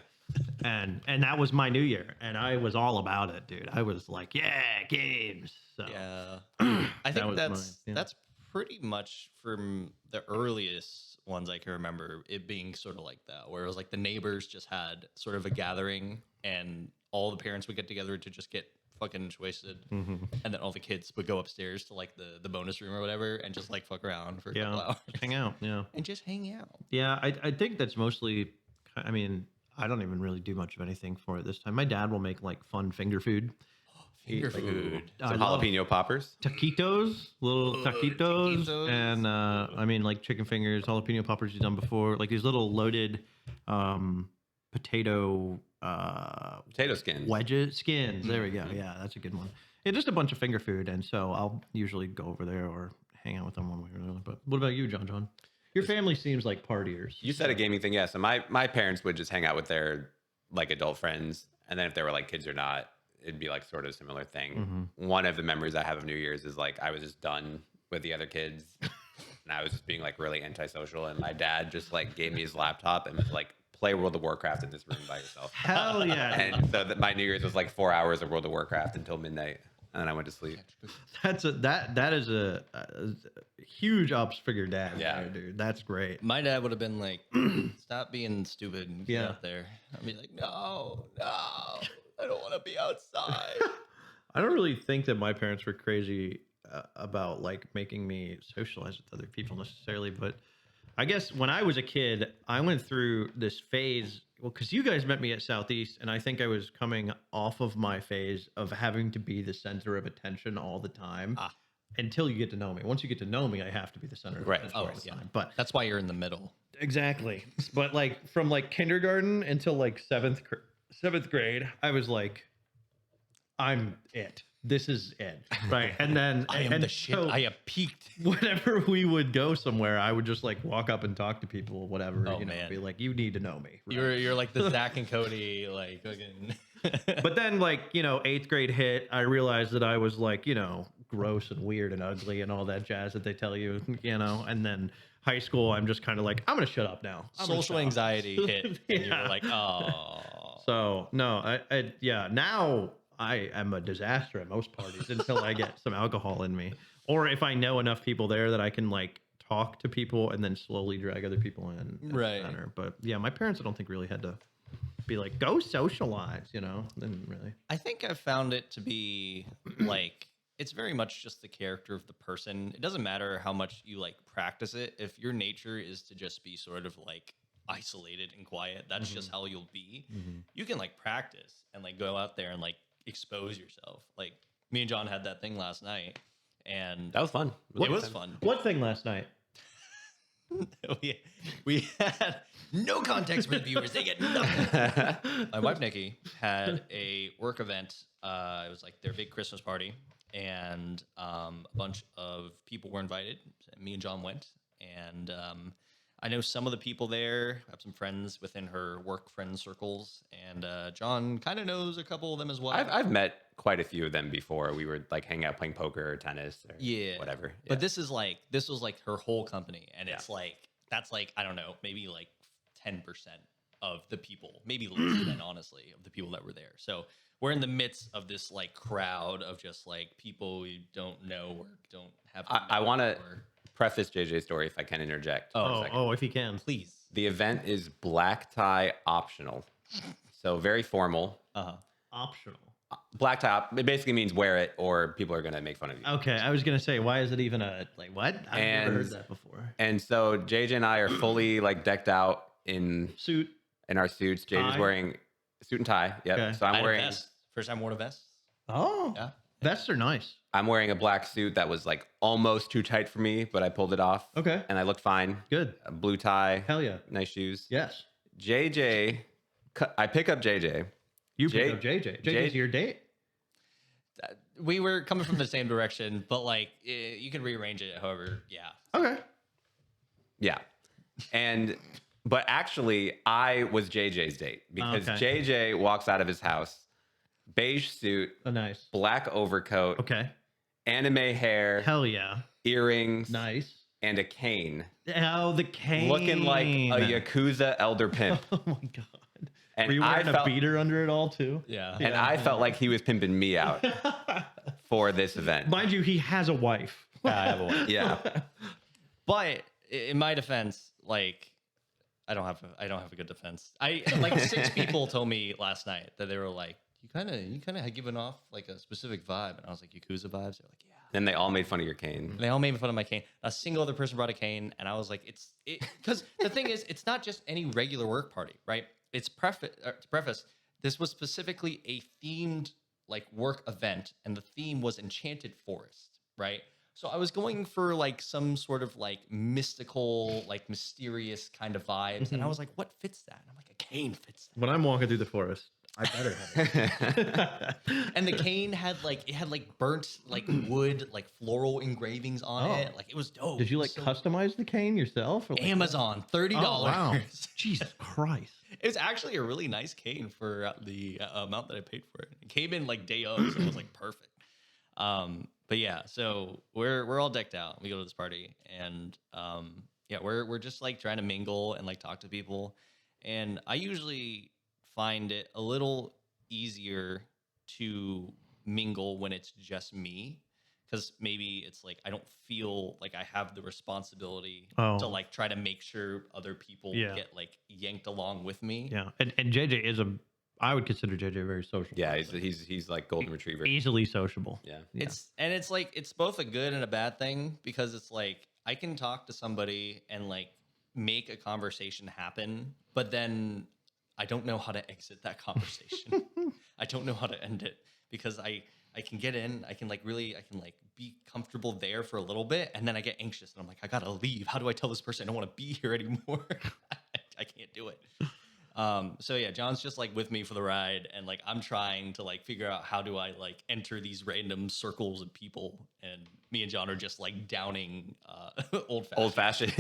Speaker 2: And that was my New Year, and I was all about it, dude. I was like, yeah, games. So
Speaker 1: Yeah. I
Speaker 2: That
Speaker 1: think
Speaker 2: was
Speaker 1: that's
Speaker 2: mine, yeah.
Speaker 1: that's pretty much from the earliest ones I can remember it being sort of like that, where it was like the neighbors just had sort of a gathering, and all the parents would get together to just get fucking wasted, and then all the kids would go upstairs to like the bonus room or whatever, and just like fuck around for a couple
Speaker 2: yeah,
Speaker 1: hours
Speaker 2: hang out. Yeah,
Speaker 1: and just hang out.
Speaker 2: yeah. I think that's mostly. I mean, I don't even really do much of anything for it this time. My dad will make like fun finger food.
Speaker 1: Finger food.
Speaker 3: Some
Speaker 2: I love
Speaker 3: jalapeno poppers.
Speaker 2: taquitos, little taquitos,
Speaker 1: taquitos.
Speaker 2: and I mean like chicken fingers, jalapeno poppers he's done before, like these little loaded potato
Speaker 3: Potato skins.
Speaker 2: wedges skins. There we go. Yeah, that's a good one. Yeah, just a bunch of finger food, and so I'll usually go over there or hang out with them one way or another. But what about you, John? Your family seems like partiers.
Speaker 3: You said a gaming thing, yeah. So my parents would just hang out with their like adult friends, and then if they were like kids or not, it'd be like sort of a similar thing. One of the memories I have of New Year's is like I was just done with the other kids, and I was just being like really antisocial, and my dad just like gave me his laptop and was like, play World of Warcraft in this room by yourself.
Speaker 2: Hell yeah!
Speaker 3: And so that my New Year's was like 4 hours of World of Warcraft until midnight, and then I went to sleep.
Speaker 2: That is a huge ups for your dad.
Speaker 3: Yeah.
Speaker 2: there, dude. That's great.
Speaker 1: My dad would have been like, "Stop being stupid and get
Speaker 2: Yeah.
Speaker 1: out there." I'd be like, "No, I don't want to be outside."
Speaker 2: I don't really think that my parents were crazy about like making me socialize with other people necessarily, but I guess when I was a kid, I went through this phase. Well, because you guys met me at Southeast, and I think I was coming off of my phase of having to be the center of attention all the time. Until you get to know me. Once you get to know me, I have to be the center of
Speaker 3: Right.
Speaker 2: attention
Speaker 1: Oh,
Speaker 2: all the
Speaker 1: yeah.
Speaker 2: time. But
Speaker 1: That's why you're in the middle.
Speaker 2: exactly. But like from like kindergarten until like seventh grade, I was like, I'm it. This is it, right? And then
Speaker 1: I am
Speaker 2: and
Speaker 1: the shit.
Speaker 2: so
Speaker 1: I have peaked.
Speaker 2: whenever we would go somewhere, I would just like walk up and talk to people, whatever.
Speaker 1: Oh,
Speaker 2: you know,
Speaker 1: man.
Speaker 2: be like, you need to know me. right?
Speaker 1: You're like the Zach and Cody, like fucking.
Speaker 2: But then, like, you know, 8th grade hit, I realized that I was like, you know, gross and weird and ugly and all that jazz that they tell you, you know. And then high school, I'm just kind of like, I'm gonna shut up now. I'm gonna
Speaker 1: Social
Speaker 2: shut up.
Speaker 1: anxiety hit. And you
Speaker 2: Yeah.
Speaker 1: were like, oh.
Speaker 2: So no, yeah. Now I am a disaster at most parties until I get some alcohol in me, or if I know enough people there that I can like talk to people and then slowly drag other people in.
Speaker 1: Right.
Speaker 2: But yeah, my parents I don't think really had to be like, go socialize. You know, didn't really.
Speaker 1: I think I've found it to be like it's very much just the character of the person. It doesn't matter how much you like practice it. If your nature is to just be sort of like isolated and quiet, that's just how you'll be. You can like practice and like go out there and like expose yourself. Like me and John had that thing last night, and
Speaker 3: That was fun.
Speaker 1: it was fun.
Speaker 2: What thing last night?
Speaker 1: we had no context for the viewers. They get nothing. My wife Nikki had a work event. It was like their big Christmas party, and a bunch of people were invited. Me and John went, and I know some of the people there. I have some friends within her work friend circles, and John kind of knows a couple of them as well.
Speaker 3: I've met quite a few of them before. We were like hanging out playing poker or tennis or whatever.
Speaker 1: But this was like her whole company, and it's like that's like I don't know, maybe like 10% of the people, maybe less than honestly of the people that were there. So we're in the midst of this like crowd of just like people we don't know or don't have.
Speaker 3: I want to preface JJ's story if I can interject.
Speaker 2: If you can,
Speaker 1: please.
Speaker 3: The event is black tie optional, so very formal.
Speaker 2: Optional.
Speaker 3: Black tie. It basically means wear it, or people are gonna make fun of you.
Speaker 2: Okay, I was gonna say, why is it even a like what? I've never heard that before.
Speaker 3: And so JJ and I are fully like decked out in our suits. JJ's wearing a suit and tie. Yep.
Speaker 2: Okay.
Speaker 3: So I'm wearing
Speaker 1: First time worn a vest.
Speaker 2: Oh, yeah. Vests are nice.
Speaker 3: I'm wearing a black suit that was like almost too tight for me, but I pulled it off.
Speaker 2: Okay.
Speaker 3: And I looked fine.
Speaker 2: Good.
Speaker 3: A blue tie.
Speaker 2: Hell yeah.
Speaker 3: Nice shoes.
Speaker 2: Yes.
Speaker 3: JJ, I pick up JJ.
Speaker 2: You pick up JJ. JJ's your date?
Speaker 1: We were coming from the same direction, but like you can rearrange it however. Yeah.
Speaker 2: Okay.
Speaker 3: Yeah. But actually, I was JJ's date because JJ walks out of his house, beige suit,
Speaker 2: nice
Speaker 3: black overcoat, anime hair,
Speaker 2: hell yeah,
Speaker 3: earrings,
Speaker 2: nice,
Speaker 3: and a cane.
Speaker 2: Oh, the cane,
Speaker 3: looking like a Yakuza elder pimp.
Speaker 2: Oh my god!
Speaker 3: And
Speaker 2: were you wearing a beater under it all too?
Speaker 1: Yeah.
Speaker 3: And I felt like he was pimping me out for this event.
Speaker 2: Mind you, he has a wife.
Speaker 1: I have a wife.
Speaker 3: Yeah.
Speaker 1: But in my defense, like I don't have a good defense. I like 6 people told me last night that they were like, you kind of had given off like a specific vibe, and I was like, Yakuza vibes. They're like, yeah.
Speaker 3: And they all made fun of your cane.
Speaker 1: They all made fun of my cane. A single other person brought a cane, and I was like, because the thing is, it's not just any regular work party, right? It's to preface, this was specifically a themed like work event, and the theme was Enchanted Forest, right? So I was going for like some sort of like mystical, like mysterious kind of vibes, and I was like, what fits that? And I'm like, a cane fits that.
Speaker 2: When I'm walking through the forest, I better have it.
Speaker 1: And the cane had like burnt like wood, like floral engravings on it. Like it was dope.
Speaker 2: Did you like customize the cane yourself? Or, like,
Speaker 1: Amazon, $30.
Speaker 2: Oh, wow. Jesus Christ.
Speaker 1: It was actually a really nice cane for the amount that I paid for it. It came in like day of, so it was like perfect. But yeah, so we're all decked out. We go to this party, and we're just like trying to mingle and like talk to people. And I usually find it a little easier to mingle when it's just me, because maybe it's like I don't feel like I have the responsibility to like try to make sure other people get like yanked along with me.
Speaker 2: Yeah, and JJ is I would consider JJ very sociable.
Speaker 3: Yeah, he's like golden retriever,
Speaker 2: easily sociable.
Speaker 3: Yeah,
Speaker 1: it's like it's both a good and a bad thing, because it's like I can talk to somebody and like make a conversation happen, but then I don't know how to exit that conversation. I don't know how to end it, because I can get in, I can be comfortable there for a little bit, and then I get anxious and I'm like, I gotta leave. How do I tell this person I don't want to be here anymore? I can't do it. So yeah, John's just like with me for the ride, and like I'm trying to like figure out how do I like enter these random circles of people, and me and John are just like downing old fashioned.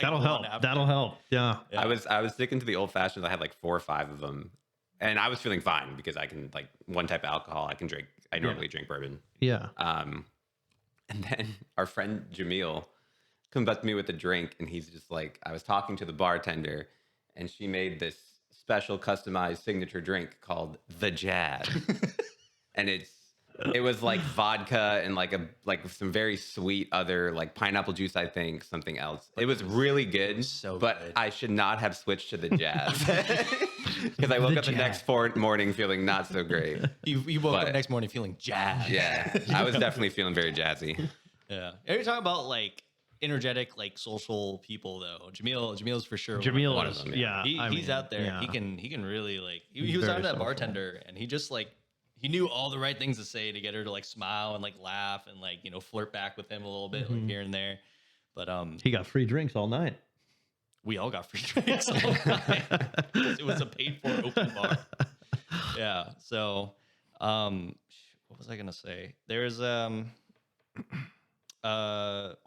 Speaker 2: That'll help. That'll help. Yeah.
Speaker 3: I was sticking to the old fashions. I had like 4 or 5 of them, and I was feeling fine because I can like one type of alcohol I can drink. I normally drink bourbon.
Speaker 2: Yeah.
Speaker 3: And then our friend Jamil comes up to me with a drink, and he's just like, I was talking to the bartender, and she made this special customized signature drink called the Jab. And it was like vodka and like some very sweet other like pineapple juice, I think, something else. It was really good, but good. I should not have switched to the Jab, because I woke up the next morning feeling not so great.
Speaker 1: You woke up next morning feeling jazzed.
Speaker 3: Yeah, I was definitely feeling very jazzy.
Speaker 1: Yeah. Are you talking about like energetic, like social people though? Jamil's for sure
Speaker 2: one of them. Yeah,
Speaker 1: he's out there. Yeah. He can really like he was out of that bartender, and he he knew all the right things to say to get her to like smile and like laugh and like, you know, flirt back with him a little bit like here and there. But
Speaker 2: He got free drinks all night.
Speaker 1: we all got free drinks all night because it was a paid for open bar. Yeah. So, what was I gonna say? There's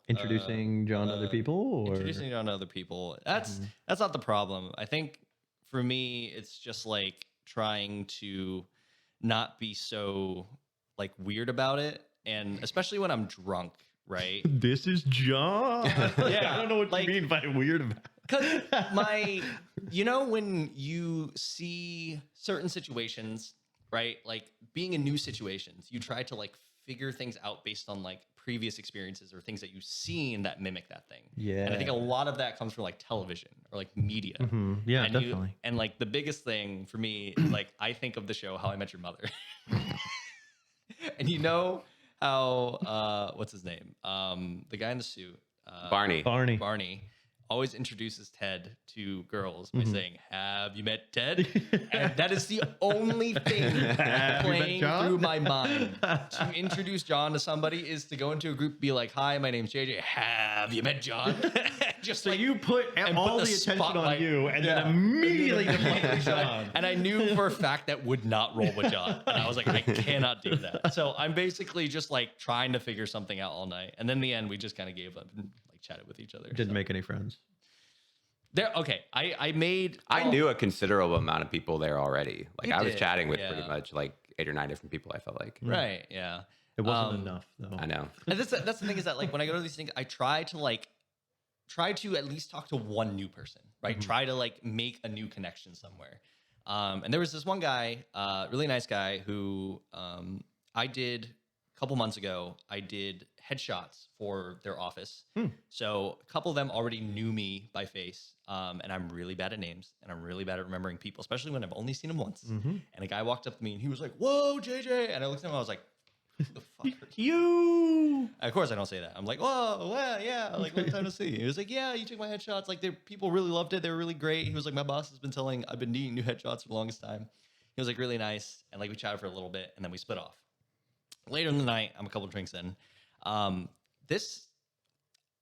Speaker 2: Introducing John to other people, or
Speaker 1: introducing John to other people. That's not the problem. I think for me, it's just like trying to not be so like weird about it, and especially when I'm drunk, right?
Speaker 2: this is John.
Speaker 1: Yeah,
Speaker 2: I don't know what
Speaker 1: like-
Speaker 2: you mean by weird about.
Speaker 1: Because you know, when you see certain situations, right? Like being in new situations, you try to like figure things out based on like previous experiences or things that you've seen that mimic that thing.
Speaker 2: Yeah.
Speaker 1: And I think a lot of that comes from like television or like media.
Speaker 2: Yeah,
Speaker 1: and
Speaker 2: definitely.
Speaker 1: And like the biggest thing for me is like I think of the show How I Met Your Mother. And you know how what's his name? The guy in the suit.
Speaker 3: Barney.
Speaker 1: Barney always introduces Ted to girls by saying, "Have you met Ted?" And that is the only thing playing
Speaker 2: John?
Speaker 1: through my mind. To introduce John to somebody is to go into a group, be like, "Hi, my name's JJ. Have you met John?" Just
Speaker 2: So
Speaker 1: like
Speaker 2: you put
Speaker 1: and
Speaker 2: all
Speaker 1: put
Speaker 2: the attention
Speaker 1: spotlight-
Speaker 2: on you, and
Speaker 1: Yeah.
Speaker 2: then immediately deflect John.
Speaker 1: And I knew for a fact that would not roll with John. And I was like, I cannot do that. So I'm basically just like trying to figure something out all night. And then in the end, we just kind of gave up and like chatted with each other.
Speaker 2: Didn't make any friends.
Speaker 1: There, okay. I made.
Speaker 3: I knew a considerable amount of people there already. Like
Speaker 1: You
Speaker 3: I was
Speaker 1: did,
Speaker 3: chatting with
Speaker 1: yeah.
Speaker 3: pretty much like 8 or 9 different people. I felt like.
Speaker 1: Right. Yeah.
Speaker 2: It wasn't enough, though.
Speaker 3: I know.
Speaker 1: And that's the thing is that like when I go to these things, I try to at least talk to one new person, right? Try to like make a new connection somewhere. And there was this one guy, really nice guy who I did a couple months ago. I did headshots for their office. So a couple of them already knew me by face. And I'm really bad at names and I'm really bad at remembering people, especially when I've only seen them once. And a guy walked up to me and he was like, "Whoa, JJ." And I looked at him, I was like, "Who the fuck are you?"
Speaker 2: You.
Speaker 1: Of course, I don't say that. I'm like, "Whoa, well, yeah, like long time to see." He was like, "Yeah, you took my headshots. Like, people really loved it. They were really great." He was like, "My boss has been telling I've been needing new headshots for the longest time." He was like really nice, and like we chatted for a little bit, and then we split off. Later in the night, I'm a couple drinks in. This,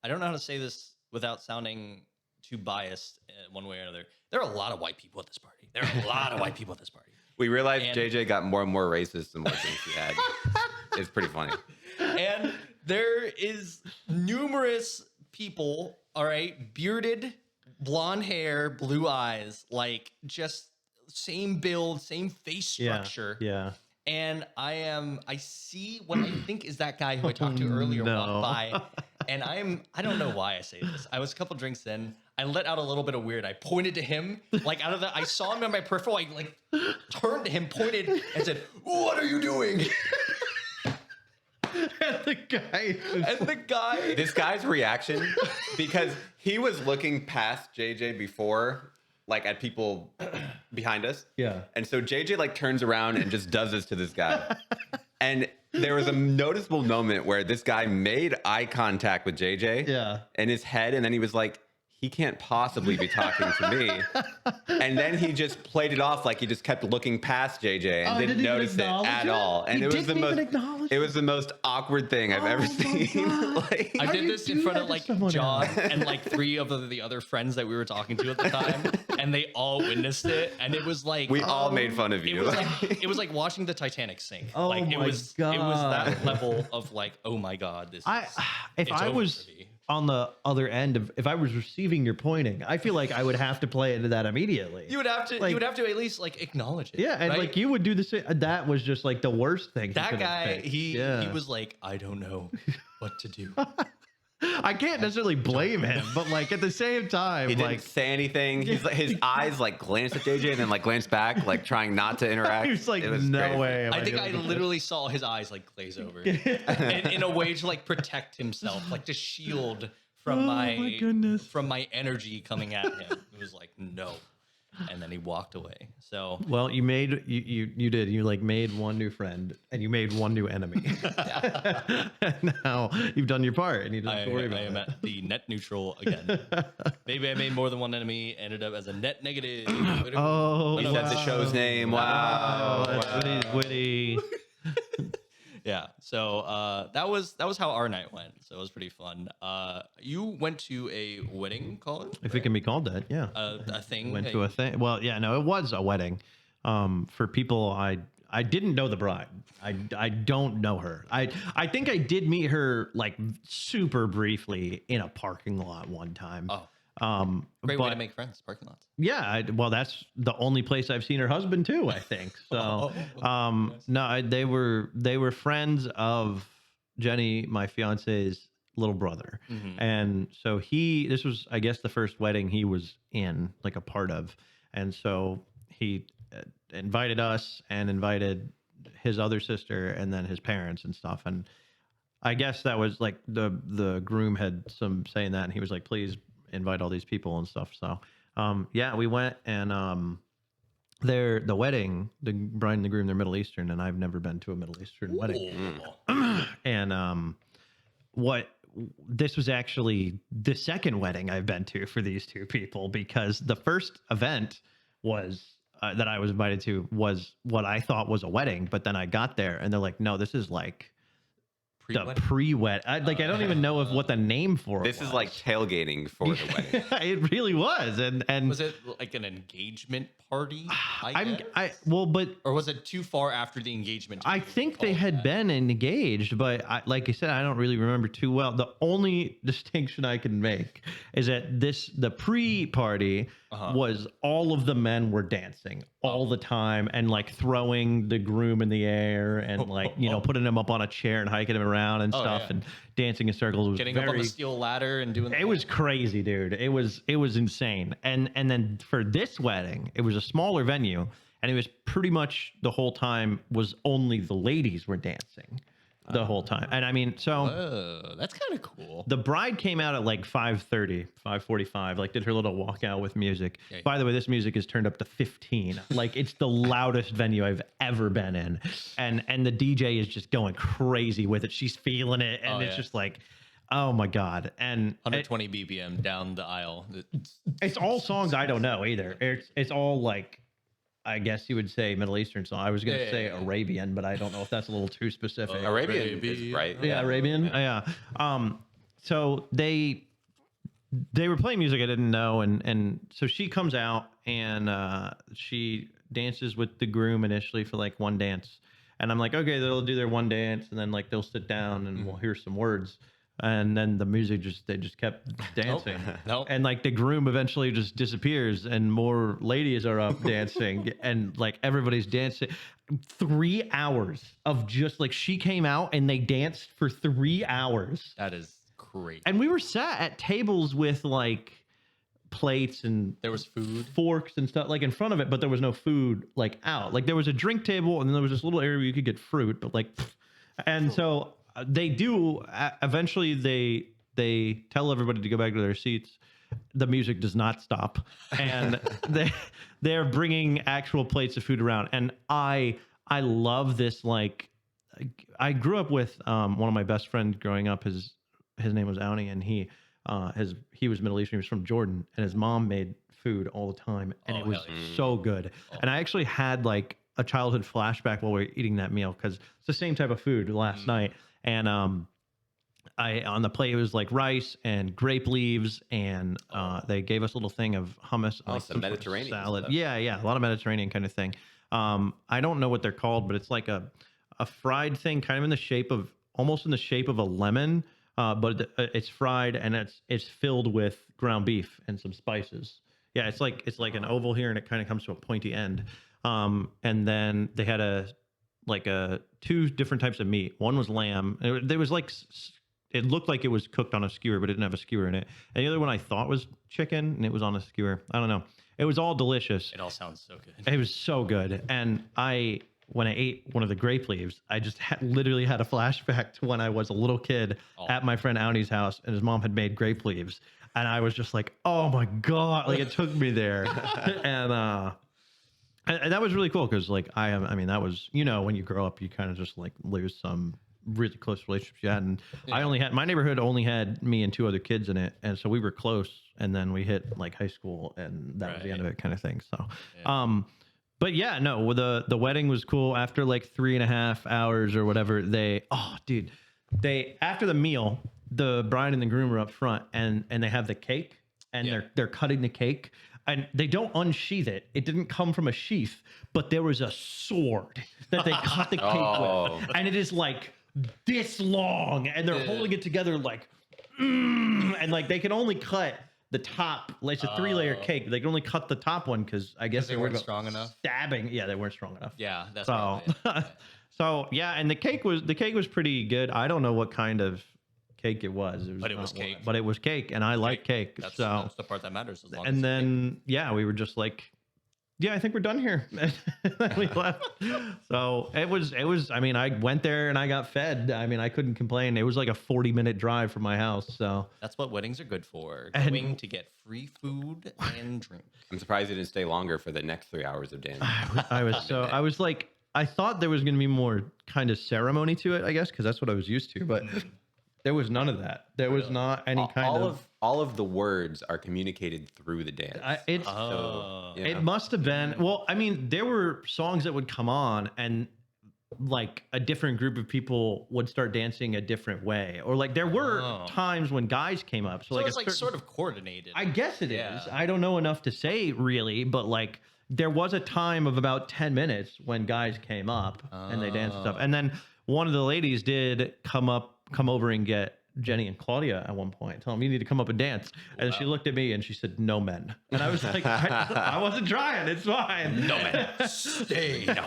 Speaker 1: I don't know how to say this without sounding too biased one way or another. There are a lot of white people at this party. There are a lot of white people at this party.
Speaker 3: We realized
Speaker 1: And-
Speaker 3: JJ got more and more racist the more drinks he had. It's pretty funny.
Speaker 1: And there is numerous people, all right, bearded, blonde hair, blue eyes, like just same build, same face structure.
Speaker 2: Yeah.
Speaker 1: And I see what I think is that guy who I talked to earlier
Speaker 2: No.
Speaker 1: walk by. And I don't know why I say this. I was a couple drinks in. I let out a little bit of weird. I pointed to him, like out of the, I saw him in my peripheral. I like turned to him, pointed, and said, "What are you doing?"
Speaker 2: And the guy.
Speaker 1: And the guy,
Speaker 3: This guy's reaction, because he was looking past JJ before, like at people behind us.
Speaker 2: Yeah.
Speaker 3: And so JJ like turns around and just does this to this guy. And there was a noticeable moment where this guy made eye contact with JJ.
Speaker 2: Yeah.
Speaker 3: In his head, and then he was like, he can't possibly be talking to me. And then he just played it off like he just kept looking past JJ and didn't
Speaker 2: even
Speaker 3: notice it
Speaker 2: acknowledge
Speaker 3: at
Speaker 2: it?
Speaker 3: all. And
Speaker 2: He
Speaker 3: it was the
Speaker 2: didn't even
Speaker 3: most
Speaker 2: acknowledge
Speaker 3: it was the most awkward thing I've ever
Speaker 2: my
Speaker 3: seen.
Speaker 2: God.
Speaker 3: Like,
Speaker 1: I
Speaker 2: How do
Speaker 1: did
Speaker 2: you
Speaker 1: this in
Speaker 2: do
Speaker 1: front
Speaker 2: that
Speaker 1: of
Speaker 2: to
Speaker 1: like
Speaker 2: someone
Speaker 1: John
Speaker 2: else?
Speaker 1: and like 3 of the other friends that we were talking to at the time, and they all witnessed it. And it was like
Speaker 3: we all made fun of
Speaker 1: it
Speaker 3: you.
Speaker 1: was like watching the Titanic sink.
Speaker 2: Oh
Speaker 1: like it
Speaker 2: my
Speaker 1: was
Speaker 2: God.
Speaker 1: that level of like, oh my God, this.
Speaker 2: If
Speaker 1: it's
Speaker 2: I
Speaker 1: over
Speaker 2: was
Speaker 1: for me.
Speaker 2: on the other end of, if I was receiving your pointing, I feel like I would have to play into that immediately.
Speaker 1: You would have to at least like acknowledge it.
Speaker 2: Yeah, and
Speaker 1: right?
Speaker 2: like you would do the same. That was just like the worst thing. he
Speaker 1: that
Speaker 2: could have
Speaker 1: guy,
Speaker 2: picked.
Speaker 1: he
Speaker 2: Yeah.
Speaker 1: was like, I don't know what to do.
Speaker 2: I can't necessarily blame him, but like at the same time,
Speaker 3: He didn't
Speaker 2: like
Speaker 3: say anything. He's like, his eyes like glanced at JJ and then like glanced back, like trying not to interact.
Speaker 2: he was like,
Speaker 3: It was
Speaker 2: no
Speaker 3: crazy.
Speaker 2: way. am
Speaker 1: I think
Speaker 2: doing
Speaker 1: I
Speaker 2: this."
Speaker 1: literally saw his eyes like glaze over in a way to like protect himself, like to shield from
Speaker 2: Oh my goodness.
Speaker 1: from my energy coming at him. It was like, no. and then he walked away. So
Speaker 2: Well, you made you did. You like made one new friend and you made one new enemy. And now you've done your part and you don't have to worry about
Speaker 1: I am
Speaker 2: it.
Speaker 1: at the net neutral again. Maybe I made more than one enemy, ended up as a net negative.
Speaker 2: Oh,
Speaker 3: You said the show's name. Wow.
Speaker 2: That's witty.
Speaker 1: Yeah. So that was how our night went. So it was pretty fun. You went to a wedding, Colin?
Speaker 2: If it can be called that, yeah.
Speaker 1: A thing.
Speaker 2: Went to a thing. Well, yeah, no, it was a wedding. For people I didn't know the bride. I don't know her. I think I did meet her like super briefly in a parking lot one time.
Speaker 1: Oh,
Speaker 2: but
Speaker 1: great way to make friends. Parking lots.
Speaker 2: yeah, well, that's the only place I've seen her husband too, I think. So, no, they were friends of Jenny, my fiance's little brother. And so this was, I guess, the first wedding he was in, like a part of. And so he invited us and invited his other sister and then his parents and stuff. And I guess that was like the groom had some saying that, and he was like, please invite all these people and stuff. So, yeah, we went, and the wedding, the bride and the groom, they're Middle Eastern, and I've never been to a Middle Eastern wedding. And this was actually the second wedding I've been to for these two people, because the first event was that I was invited to was what I thought was a wedding, but then I got there and they're like, no, this is like the pre-wed. I don't even know what the name for it
Speaker 3: This
Speaker 2: was.
Speaker 3: is like tailgating for the wedding.
Speaker 2: It really was. And
Speaker 1: Was it like an engagement party?
Speaker 2: but
Speaker 1: or was it too far after the engagement?
Speaker 2: I think they had been engaged, but like I said, I don't really remember too well. The only distinction I can make is that the pre-party was all of the men were dancing all the time and like throwing the groom in the air and like, putting him up on a chair and hiking him around and stuff and dancing in circles. It was
Speaker 1: getting up on the steel ladder and doing.
Speaker 2: It was crazy, dude. It was insane. And then for this wedding, it was a smaller venue, and it was pretty much the whole time was only the ladies were dancing the whole time. And I mean, so
Speaker 1: that's kind of cool.
Speaker 2: The bride came out at like 5:30, 5:45, like did her little walkout with music. Yeah. By the way, this music is turned up to 15. Like it's the loudest venue I've ever been in. And the DJ is just going crazy with it. She's feeling it. And it's just like, oh my God. And
Speaker 1: 120 BPM down the aisle.
Speaker 2: It's all songs I don't know either. It's all like, I guess you would say Middle Eastern song. I was going to say Arabian, but I don't know if that's a little too specific.
Speaker 3: Arabian is right.
Speaker 2: Yeah, Arabian. Yeah. So they were playing music I didn't know, and so she comes out and she dances with the groom initially for like one dance, and I'm like, okay, they'll do their one dance, and then like they'll sit down and we'll hear some words. And then the music they just kept dancing.
Speaker 1: Nope.
Speaker 2: And like the groom eventually just disappears and more ladies are up dancing and like everybody's dancing. 3 hours of just like she came out and they danced for 3 hours.
Speaker 1: That is great.
Speaker 2: And we were sat at tables with like plates and
Speaker 1: there was food,
Speaker 2: forks and stuff like in front of it, but there was no food like out. Like there was a drink table and then there was this little area where you could get fruit, but like, and so they do eventually they tell everybody to go back to their seats. The music does not stop, and they're bringing actual plates of food around. And I love this. Like I grew up with one of my best friends growing up. His name was Auni, and he was Middle Eastern. He was from Jordan, and his mom made food all the time, and it was so good. And I actually had like a childhood flashback while we were eating that meal, because it's the same type of food last night. And I on the plate it was like rice and grape leaves, and they gave us a little thing of hummus, like
Speaker 3: some Mediterranean
Speaker 2: salad.
Speaker 3: stuff.
Speaker 2: Yeah, a lot of Mediterranean kind of thing. I don't know what they're called, but it's like a fried thing, kind of in the shape of almost in the shape of a lemon, but it's fried and it's filled with ground beef and some spices. Yeah, it's like an oval here, and it kind of comes to a pointy end. And then they had two different types of meat. One was lamb. There was like, it looked like it was cooked on a skewer, but it didn't have a skewer in it. And the other one I thought was chicken, and it was on a skewer. I don't know. It was all delicious.
Speaker 1: It all sounds so good.
Speaker 2: It was so good. And when I ate one of the grape leaves, I just literally had a flashback to when I was a little kid at my friend Aunie's house, and his mom had made grape leaves, and I was just like, oh my god, like it took me there, and that was really cool because like I mean that was, you know, when you grow up you kind of just like lose some really close relationships you had, and I only had, my neighborhood only had me and 2 other kids in it, and so we were close, and then we hit like high school and that was the end of it kind of thing. So but yeah, no, the wedding was cool. After like 3.5 hours or whatever, they after the meal, the bride and the groom are up front, and they have the cake, and they're cutting the cake, and they don't unsheath it. It didn't come from a sheath, but there was a sword that they cut the cake with, and it is like this long, and they're holding it together like, and like they can only cut the top. Like, it's a 3-layer cake. They can only cut the top one because I guess
Speaker 1: they weren't strong enough.
Speaker 2: Stabbing, yeah, they weren't strong enough.
Speaker 1: Yeah, that's
Speaker 2: so. So yeah, and the cake was pretty good. I don't know what kind of cake it was.
Speaker 1: But it was cake.
Speaker 2: But it was cake, and I like cake.
Speaker 1: That's the part that matters. As long
Speaker 2: and
Speaker 1: as
Speaker 2: then yeah, we were just like, yeah, I think we're done here. And we left. So it was. I mean, I went there and I got fed. I mean, I couldn't complain. It was like a 40-minute drive from my house. So
Speaker 1: that's what weddings are good for. Going to get free food and drink.
Speaker 3: I'm surprised you didn't stay longer for the next 3 hours of dancing.
Speaker 2: I was like, I thought there was going to be more kind of ceremony to it, I guess, because that's what I was used to. But there was none of that. There was not any kind of.
Speaker 3: All of the words are communicated through the dance.
Speaker 2: It must have been. Well, I mean, there were songs that would come on, and like a different group of people would start dancing a different way, or like there were times when guys came up. So like
Speaker 1: it's like sort of coordinated.
Speaker 2: I guess it is. I don't know enough to say really, but like there was a time of about 10 minutes when guys came up and they danced and stuff, and then one of the ladies did come over and get Jenny and Claudia at one point, tell them, you need to come up and dance. And she looked at me and she said, no men. And I was like, I wasn't trying. It's fine.
Speaker 1: No men. Stay. No.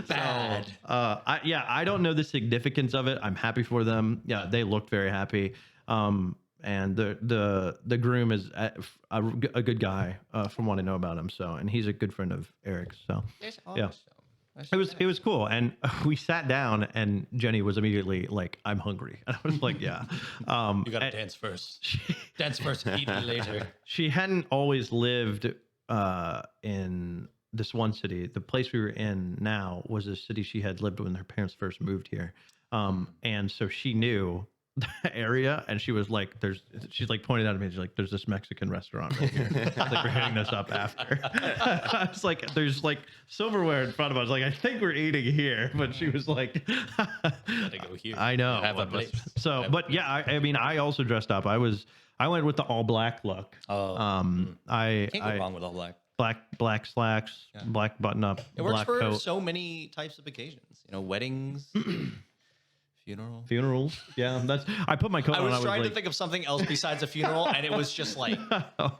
Speaker 1: Bad.
Speaker 2: So, I don't know the significance of it. I'm happy for them. Yeah, they looked very happy. And the groom is a good guy from what I know about him. So, and he's a good friend of Eric's. So, yeah. It was cool, and we sat down, and Jenny was immediately like, "I'm hungry." And I was like, "Yeah,
Speaker 1: you gotta dance first. Dance first, eat later." She
Speaker 2: hadn't always lived in this one city. The place we were in now was a city she had lived when her parents first moved here, and so she knew the area, and she was like, she's like pointed out at me, she's like, there's this Mexican restaurant right here. Like, we're hitting this up after. I was like, there's like silverware in front of us. Like, I think we're eating here, but she was like,
Speaker 1: gotta go here.
Speaker 2: I know.
Speaker 1: Have a place.
Speaker 2: So, but yeah, I mean, I also dressed up. I went with the all black look.
Speaker 1: Can't go wrong with all black.
Speaker 2: Black slacks, black button up.
Speaker 1: It works
Speaker 2: black
Speaker 1: for
Speaker 2: coat.
Speaker 1: So many types of occasions. You know, weddings.
Speaker 2: Funerals, yeah. I put my coat on.
Speaker 1: I was trying to think of something else besides a funeral, and it was just like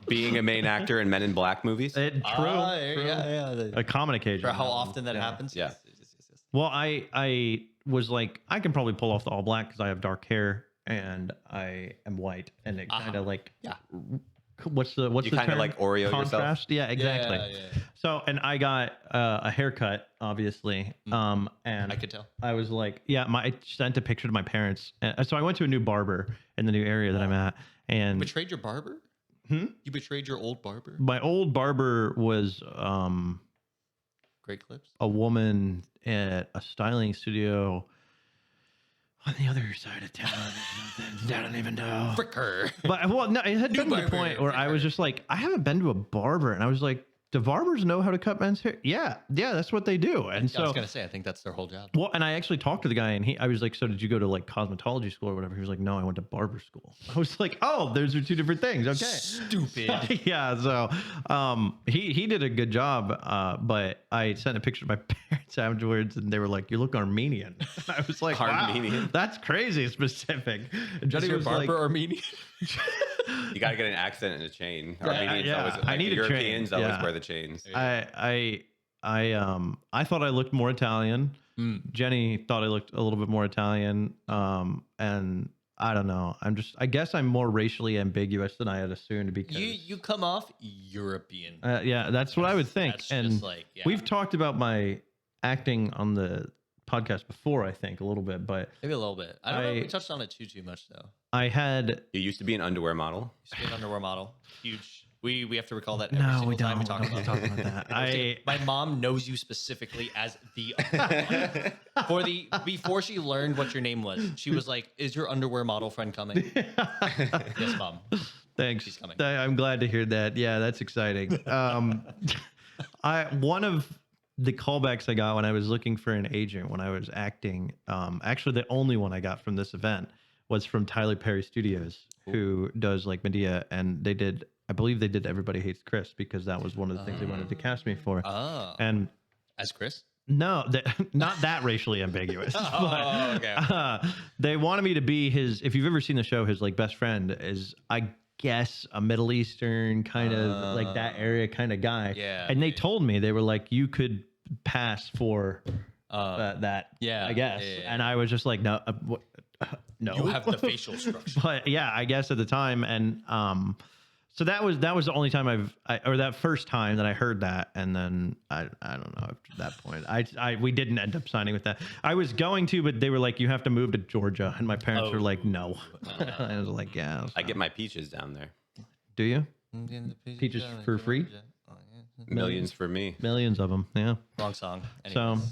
Speaker 3: being a main actor in Men in Black movies.
Speaker 2: True.
Speaker 1: Yeah.
Speaker 2: A common occasion.
Speaker 1: For how often that happens.
Speaker 3: Yeah.
Speaker 1: Yes.
Speaker 2: Well, I was like, I can probably pull off the all black because I have dark hair and I am white, and it kind of like what's the
Speaker 3: kind of like Oreo
Speaker 2: contrast?
Speaker 3: yourself?
Speaker 2: Yeah, exactly.
Speaker 1: Yeah.
Speaker 2: So, and I got a haircut, obviously. And
Speaker 1: I could tell.
Speaker 2: I was like, I sent a picture to my parents. So I went to a new barber in the new area that I'm at. And
Speaker 1: you betrayed your barber? You betrayed your old barber?
Speaker 2: My old barber was
Speaker 1: Great Clips?
Speaker 2: a woman at a styling studio on the other side of town. I don't even know.
Speaker 1: Frick her.
Speaker 2: But well, no, it had gotten to the point where I was just like, I haven't been to a barber, and I was like, do barbers know how to cut men's hair? Yeah, that's what they do. And so
Speaker 1: I was gonna say, I think that's their whole job.
Speaker 2: Well, and I actually talked to the guy, and I was like, so did you go to like cosmetology school or whatever? He was like, no, I went to barber school. I was like, oh, those are 2 different things. Okay.
Speaker 1: Stupid.
Speaker 2: Yeah. So he did a good job, but I sent a picture to my parents afterwards, and they were like, you look Armenian. I was like,
Speaker 3: Armenian?
Speaker 2: Wow, that's crazy specific. And
Speaker 1: Is your barber Armenian?
Speaker 3: You got to get an accent and a chain. Armenians always, like,
Speaker 2: I need a
Speaker 3: Europeans
Speaker 2: chain.
Speaker 3: always wear the chains.
Speaker 2: I thought I looked more Italian. Jenny thought I looked a little bit more Italian. And I don't know. I guess I'm more racially ambiguous than I had assumed because
Speaker 1: you come off European.
Speaker 2: Yeah, that's what I would think.
Speaker 1: That's
Speaker 2: and
Speaker 1: just like,
Speaker 2: we've talked about my acting on the podcast before, I think, a little bit, but
Speaker 1: Maybe a little bit. I don't know if we touched on it too much though.
Speaker 2: I had
Speaker 3: You used to be an underwear model.
Speaker 1: Used to be an underwear model. Huge. We have to recall that
Speaker 2: no,
Speaker 1: every
Speaker 2: we
Speaker 1: single time
Speaker 2: don't.
Speaker 1: we talk about it.
Speaker 2: that.
Speaker 1: My mom knows you specifically as the before she learned what your name was. She was like, "Is your underwear model friend coming?" Yes, mom.
Speaker 2: Thanks.
Speaker 1: She's coming.
Speaker 2: I'm glad to hear that. Yeah, that's exciting. One of the callbacks I got when I was looking for an agent when I was acting, actually the only one I got from this event was from Tyler Perry Studios, who does like Medea, and I believe they did Everybody Hates Chris because that was one of the things they wanted to cast me for.
Speaker 1: Oh.
Speaker 2: And
Speaker 1: As Chris?
Speaker 2: no, not that racially ambiguous.
Speaker 1: Okay.
Speaker 2: They wanted me to be his. If you've ever seen the show, his like best friend is, I guess, a Middle Eastern kind of like that area kind of guy.
Speaker 1: Yeah.
Speaker 2: And they told me, they were like, you could pass for that.
Speaker 1: Yeah,
Speaker 2: I guess.
Speaker 1: yeah.
Speaker 2: And I was just like, no, no.
Speaker 1: You have the facial structure.
Speaker 2: But yeah, I guess at the time, and so that was the only time or that first time that I heard that, and then I don't know, after that point we didn't end up signing with that. I was going to, but they were like, you have to move to Georgia, and my parents were like, no. I was like, yeah.
Speaker 3: I get my peaches down there.
Speaker 2: Do you? Peaches for free?
Speaker 3: Millions for me.
Speaker 2: Millions of them. Yeah.
Speaker 1: Wrong song.
Speaker 2: So
Speaker 1: Anyways.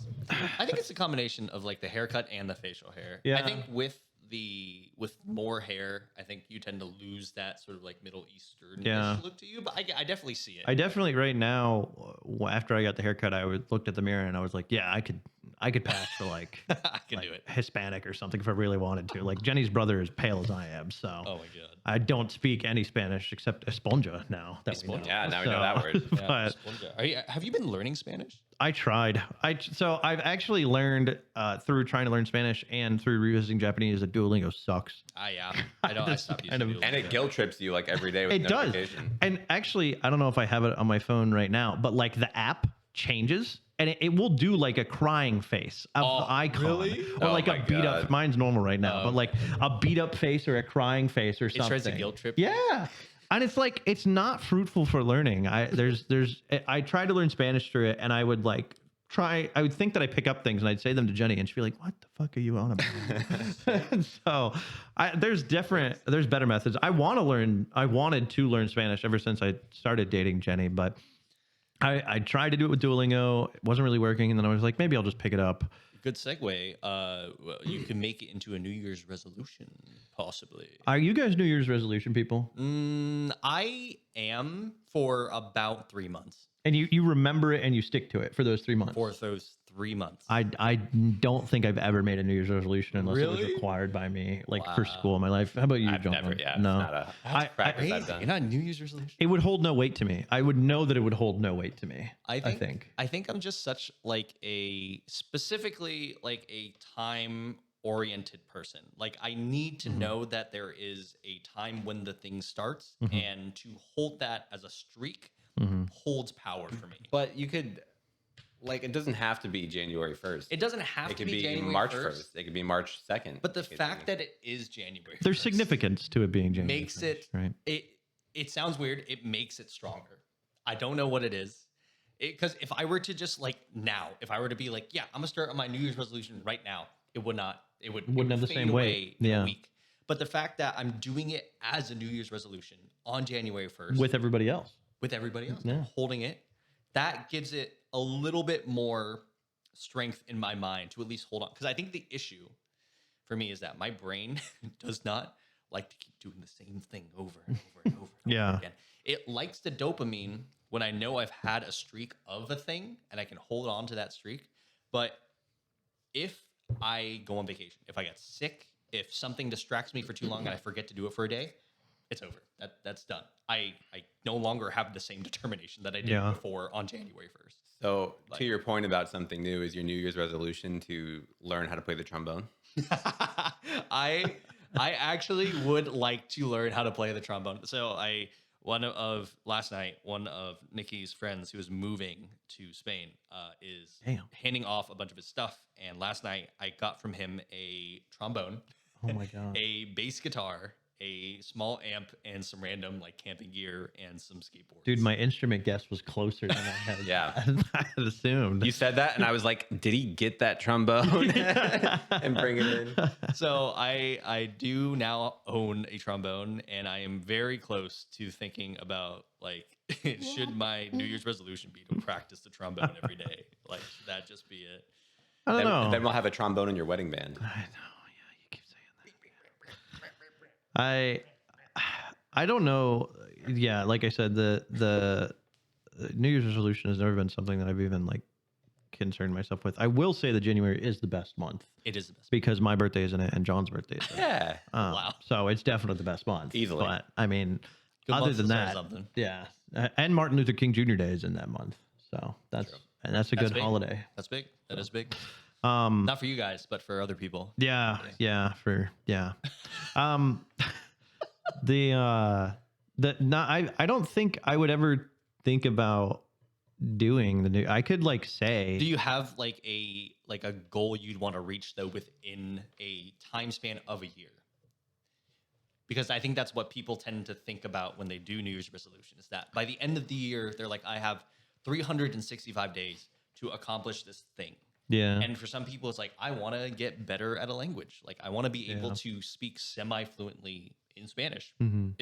Speaker 1: I think it's a combination of like the haircut and the facial hair.
Speaker 2: Yeah.
Speaker 1: I think with more hair, I think you tend to lose that sort of like Middle Eastern look to you. But I definitely see it.
Speaker 2: I definitely right now, after I got the haircut, I looked at the mirror and I was like, yeah, I could pass for like
Speaker 1: I can do it.
Speaker 2: Hispanic or something if I really wanted to. Like Jenny's brother is pale as I am, so
Speaker 1: Oh my god.
Speaker 2: I don't speak any Spanish except Esponja now. We know.
Speaker 3: Yeah, now we know that word.
Speaker 2: But
Speaker 1: Have you been learning Spanish?
Speaker 2: I tried. So I've actually learned through trying to learn Spanish and through revisiting Japanese that Duolingo sucks.
Speaker 1: Yeah. I stopped using Duolingo.
Speaker 3: And it guilt trips you like every day with
Speaker 2: It does.
Speaker 3: notification.
Speaker 2: And actually, I don't know if I have it on my phone right now, but like the app changes and it will do like a crying face of the icon.
Speaker 1: really?
Speaker 2: Or
Speaker 3: Oh
Speaker 2: like
Speaker 3: my
Speaker 2: a beat up.
Speaker 3: God.
Speaker 2: Mine's normal right now, but like a beat up face or a crying face or something.
Speaker 1: It tries to guilt trip you?
Speaker 2: Yeah. And it's like, it's not fruitful for learning. I tried to learn Spanish through it, and I would like I would think that I pick up things and I'd say them to Jenny and she'd be like, what the fuck are you on about? So there's better methods. I wanted to learn Spanish ever since I started dating Jenny, but I tried to do it with Duolingo. It wasn't really working. And then I was like, maybe I'll just pick it up.
Speaker 1: Good segue. You can make it into a New Year's resolution, possibly.
Speaker 2: Are you guys New Year's resolution people?
Speaker 1: I am for about 3 months.
Speaker 2: And you remember it and you stick to it for those 3 months?
Speaker 1: For those 3 months.
Speaker 2: I don't think I've ever made a New Year's resolution unless it was
Speaker 1: Really?
Speaker 2: required by me, like for school in my life. How about you,
Speaker 3: I've
Speaker 2: John?
Speaker 3: never, yeah.
Speaker 2: No.
Speaker 3: It's not a practice I've done.
Speaker 1: You're not a New Year's resolution?
Speaker 2: It would hold no weight to me. I would know that it would hold no weight to me.
Speaker 1: I think I'm just such like specifically like a time oriented person. Like I need to know that there is a time when the thing starts, and to hold that as a streak holds power for me.
Speaker 3: But you could, like, it doesn't have to be January 1st.
Speaker 1: It doesn't have
Speaker 3: It
Speaker 1: to
Speaker 3: could be
Speaker 1: January
Speaker 3: March
Speaker 1: 1st.
Speaker 3: It could be March 2nd.
Speaker 1: But the fact that it is January
Speaker 2: There's
Speaker 1: 1st
Speaker 2: significance to it being January.
Speaker 1: makes
Speaker 2: 1st,
Speaker 1: it
Speaker 2: right.
Speaker 1: It sounds weird. It makes it stronger. I don't know what it is. Because if I were to just like now, if I were to be like, yeah, I'm gonna start on my New Year's resolution right now, it wouldn't have the
Speaker 2: same
Speaker 1: fade away
Speaker 2: weight.
Speaker 1: in
Speaker 2: Yeah.
Speaker 1: a week. But the fact that I'm doing it as a New Year's resolution on January 1st
Speaker 2: With everybody else.
Speaker 1: with everybody else,
Speaker 2: Yeah.
Speaker 1: holding it, that gives it a little bit more strength in my mind to at least hold on. Because I think the issue for me is that my brain does not like to keep doing the same thing over and over and over and
Speaker 2: Yeah.
Speaker 1: over again. It likes the dopamine when I know I've had a streak of a thing and I can hold on to that streak. But if I go on vacation, if I get sick, if something distracts me for too long and I forget to do it for a day, it's over. That's done. I no longer have the same determination that I did
Speaker 2: Yeah.
Speaker 1: before on January 1st.
Speaker 3: So, to your point about something new, is your New Year's resolution to learn how to play the trombone?
Speaker 1: I actually would like to learn how to play the trombone. So last night, one of Nikki's friends who was moving to Spain is
Speaker 2: Damn.
Speaker 1: handing off a bunch of his stuff. And last night I got from him a trombone,
Speaker 2: Oh my god.
Speaker 1: a bass guitar, a small amp and some random like camping gear and some skateboards.
Speaker 2: Dude, my instrument guess was closer than I had.
Speaker 3: Yeah.
Speaker 2: I had assumed.
Speaker 3: You said that, and I was like, did he get that trombone and bring it in?
Speaker 1: So I do now own a trombone, and I am very close to thinking about like should my New Year's resolution be to practice the trombone every day? Like should that just be it?
Speaker 2: I don't know.
Speaker 3: Then we'll have a trombone in your wedding band.
Speaker 2: I know. Yeah, you keep saying that. I don't know. Yeah, like I said, the New Year's resolution has never been something that I've even like concerned myself with. I will say that January is the best month
Speaker 1: It is the best.
Speaker 2: because my birthday is in it and John's birthday is in it.
Speaker 3: Yeah.
Speaker 1: Wow.
Speaker 2: So it's definitely the best month.
Speaker 3: Easily.
Speaker 2: But I mean,
Speaker 1: Good
Speaker 2: other
Speaker 1: month
Speaker 2: than
Speaker 1: to start
Speaker 2: that,
Speaker 1: something.
Speaker 2: yeah. And Martin Luther King Jr. Day is in that month. So that's a
Speaker 1: That's
Speaker 2: good
Speaker 1: big.
Speaker 2: holiday.
Speaker 1: That's big. That is big.
Speaker 2: Um,
Speaker 1: Not for you guys, but for other people.
Speaker 2: yeah. I don't think I would ever think about doing the new. I could like say,
Speaker 1: Do you have like a goal you'd want to reach though within a time span of a year? Because I think that's what people tend to think about when they do New Year's resolution is that by the end of the year, they're like, I have 365 days to accomplish this thing.
Speaker 2: yeah,
Speaker 1: And for some people, it's like, I want to get better at a language. Like, I want to be able to speak semi-fluently in Spanish,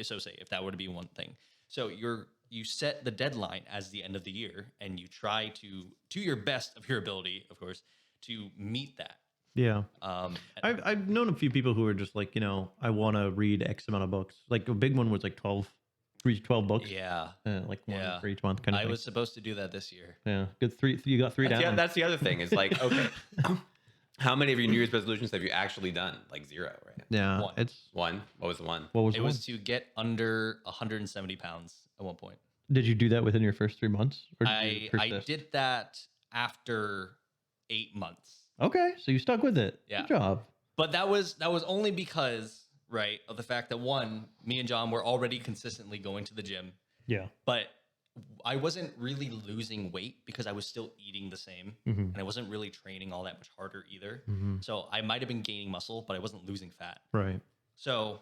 Speaker 1: so say, if that were to be one thing. So you set the deadline as the end of the year, and you try to your best of your ability, of course, to meet that.
Speaker 2: yeah.
Speaker 1: And-
Speaker 2: I've known a few people who are just like, I want to read X amount of books. Like a big one was like 12 books.
Speaker 1: yeah.
Speaker 2: Like one
Speaker 1: Yeah.
Speaker 2: for each month kind of
Speaker 1: I
Speaker 2: thing.
Speaker 1: was supposed to do that this year.
Speaker 2: Yeah, good three. You got three down.
Speaker 3: That's the other thing. Is like, okay, how many of your New Year's resolutions have you actually done? Like 0, right?
Speaker 2: Yeah,
Speaker 1: One.
Speaker 2: it's
Speaker 3: One. What was the one?
Speaker 2: what was
Speaker 1: It
Speaker 2: one?
Speaker 1: was to get under 170 pounds at one point.
Speaker 2: Did you do that within your first 3 months? Or did you
Speaker 1: I
Speaker 2: persist?
Speaker 1: did that after 8 months.
Speaker 2: Okay, so you stuck with it.
Speaker 1: Yeah.
Speaker 2: Good job.
Speaker 1: But that was only because, right, of the fact that one, me and John were already consistently going to the gym,
Speaker 2: Yeah.
Speaker 1: but I wasn't really losing weight because I was still eating the same, and I wasn't really training all that much harder either. So I might have been gaining muscle, but I wasn't losing fat.
Speaker 2: Right.
Speaker 1: So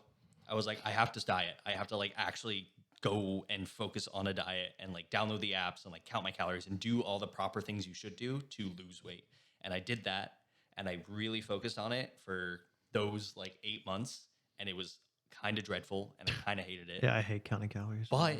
Speaker 1: I was like, I have to diet. I have to like actually go and focus on a diet and like download the apps and like count my calories and do all the proper things you should do to lose weight. And I did that, and I really focused on it for those like 8 months, and it was kind of dreadful, and I kind of hated it.
Speaker 2: Yeah, I hate counting calories.
Speaker 1: But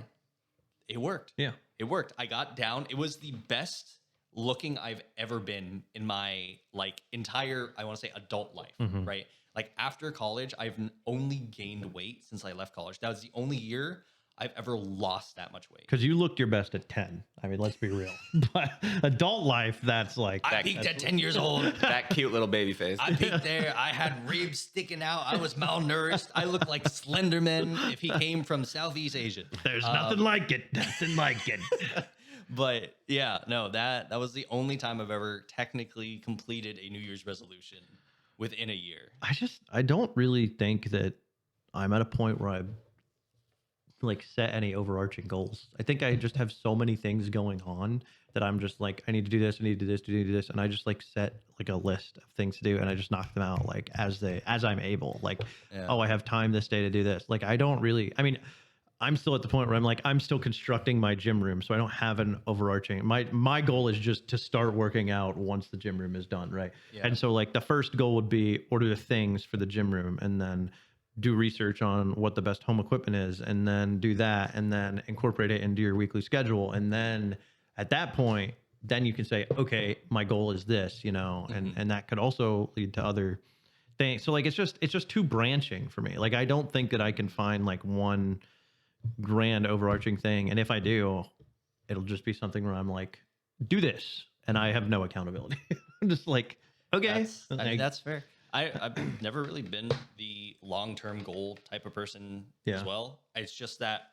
Speaker 1: it worked.
Speaker 2: yeah.
Speaker 1: It worked. I got down. It was the best looking I've ever been in my like entire, I want to say, adult life, right? Like after college, I've only gained weight since I left college. That was the only year I've ever lost that much weight.
Speaker 2: Because you looked your best at 10. I mean, let's be real. But adult life, that's like.
Speaker 1: I peaked at 10 years old.
Speaker 3: That cute little baby face.
Speaker 1: I peaked there. I had ribs sticking out. I was malnourished. I looked like Slenderman if he came from Southeast Asia.
Speaker 2: There's nothing like it. Nothing like it.
Speaker 1: But yeah, no, that was the only time I've ever technically completed a New Year's resolution within a year.
Speaker 2: I don't really think that I'm at a point where I've like set any overarching goals. I think I just have so many things going on that I'm just like, I need to do this, I need to do this, I need to do this. And I just like set like a list of things to do, and I just knock them out like as I'm able. Like,
Speaker 1: Yeah.
Speaker 2: oh, I have time this day to do this. Like I don't really, I mean, I'm still at the point where I'm like, I'm still constructing my gym room, so I don't have an overarching. My goal is just to start working out once the gym room is done, right?
Speaker 1: Yeah.
Speaker 2: And so like the first goal would be order the things for the gym room, and then do research on what the best home equipment is, and then do that, and then incorporate it into your weekly schedule. And then at that point, then you can say, okay, my goal is this, and that could also lead to other things. So like, it's just too branching for me. Like, I don't think that I can find like one grand overarching thing. And if I do, it'll just be something where I'm like, do this. And I have no accountability. I'm just like, okay.
Speaker 1: I mean, that's fair. I've never really been the long-term goal type of person as
Speaker 2: Yeah.
Speaker 1: well. It's just that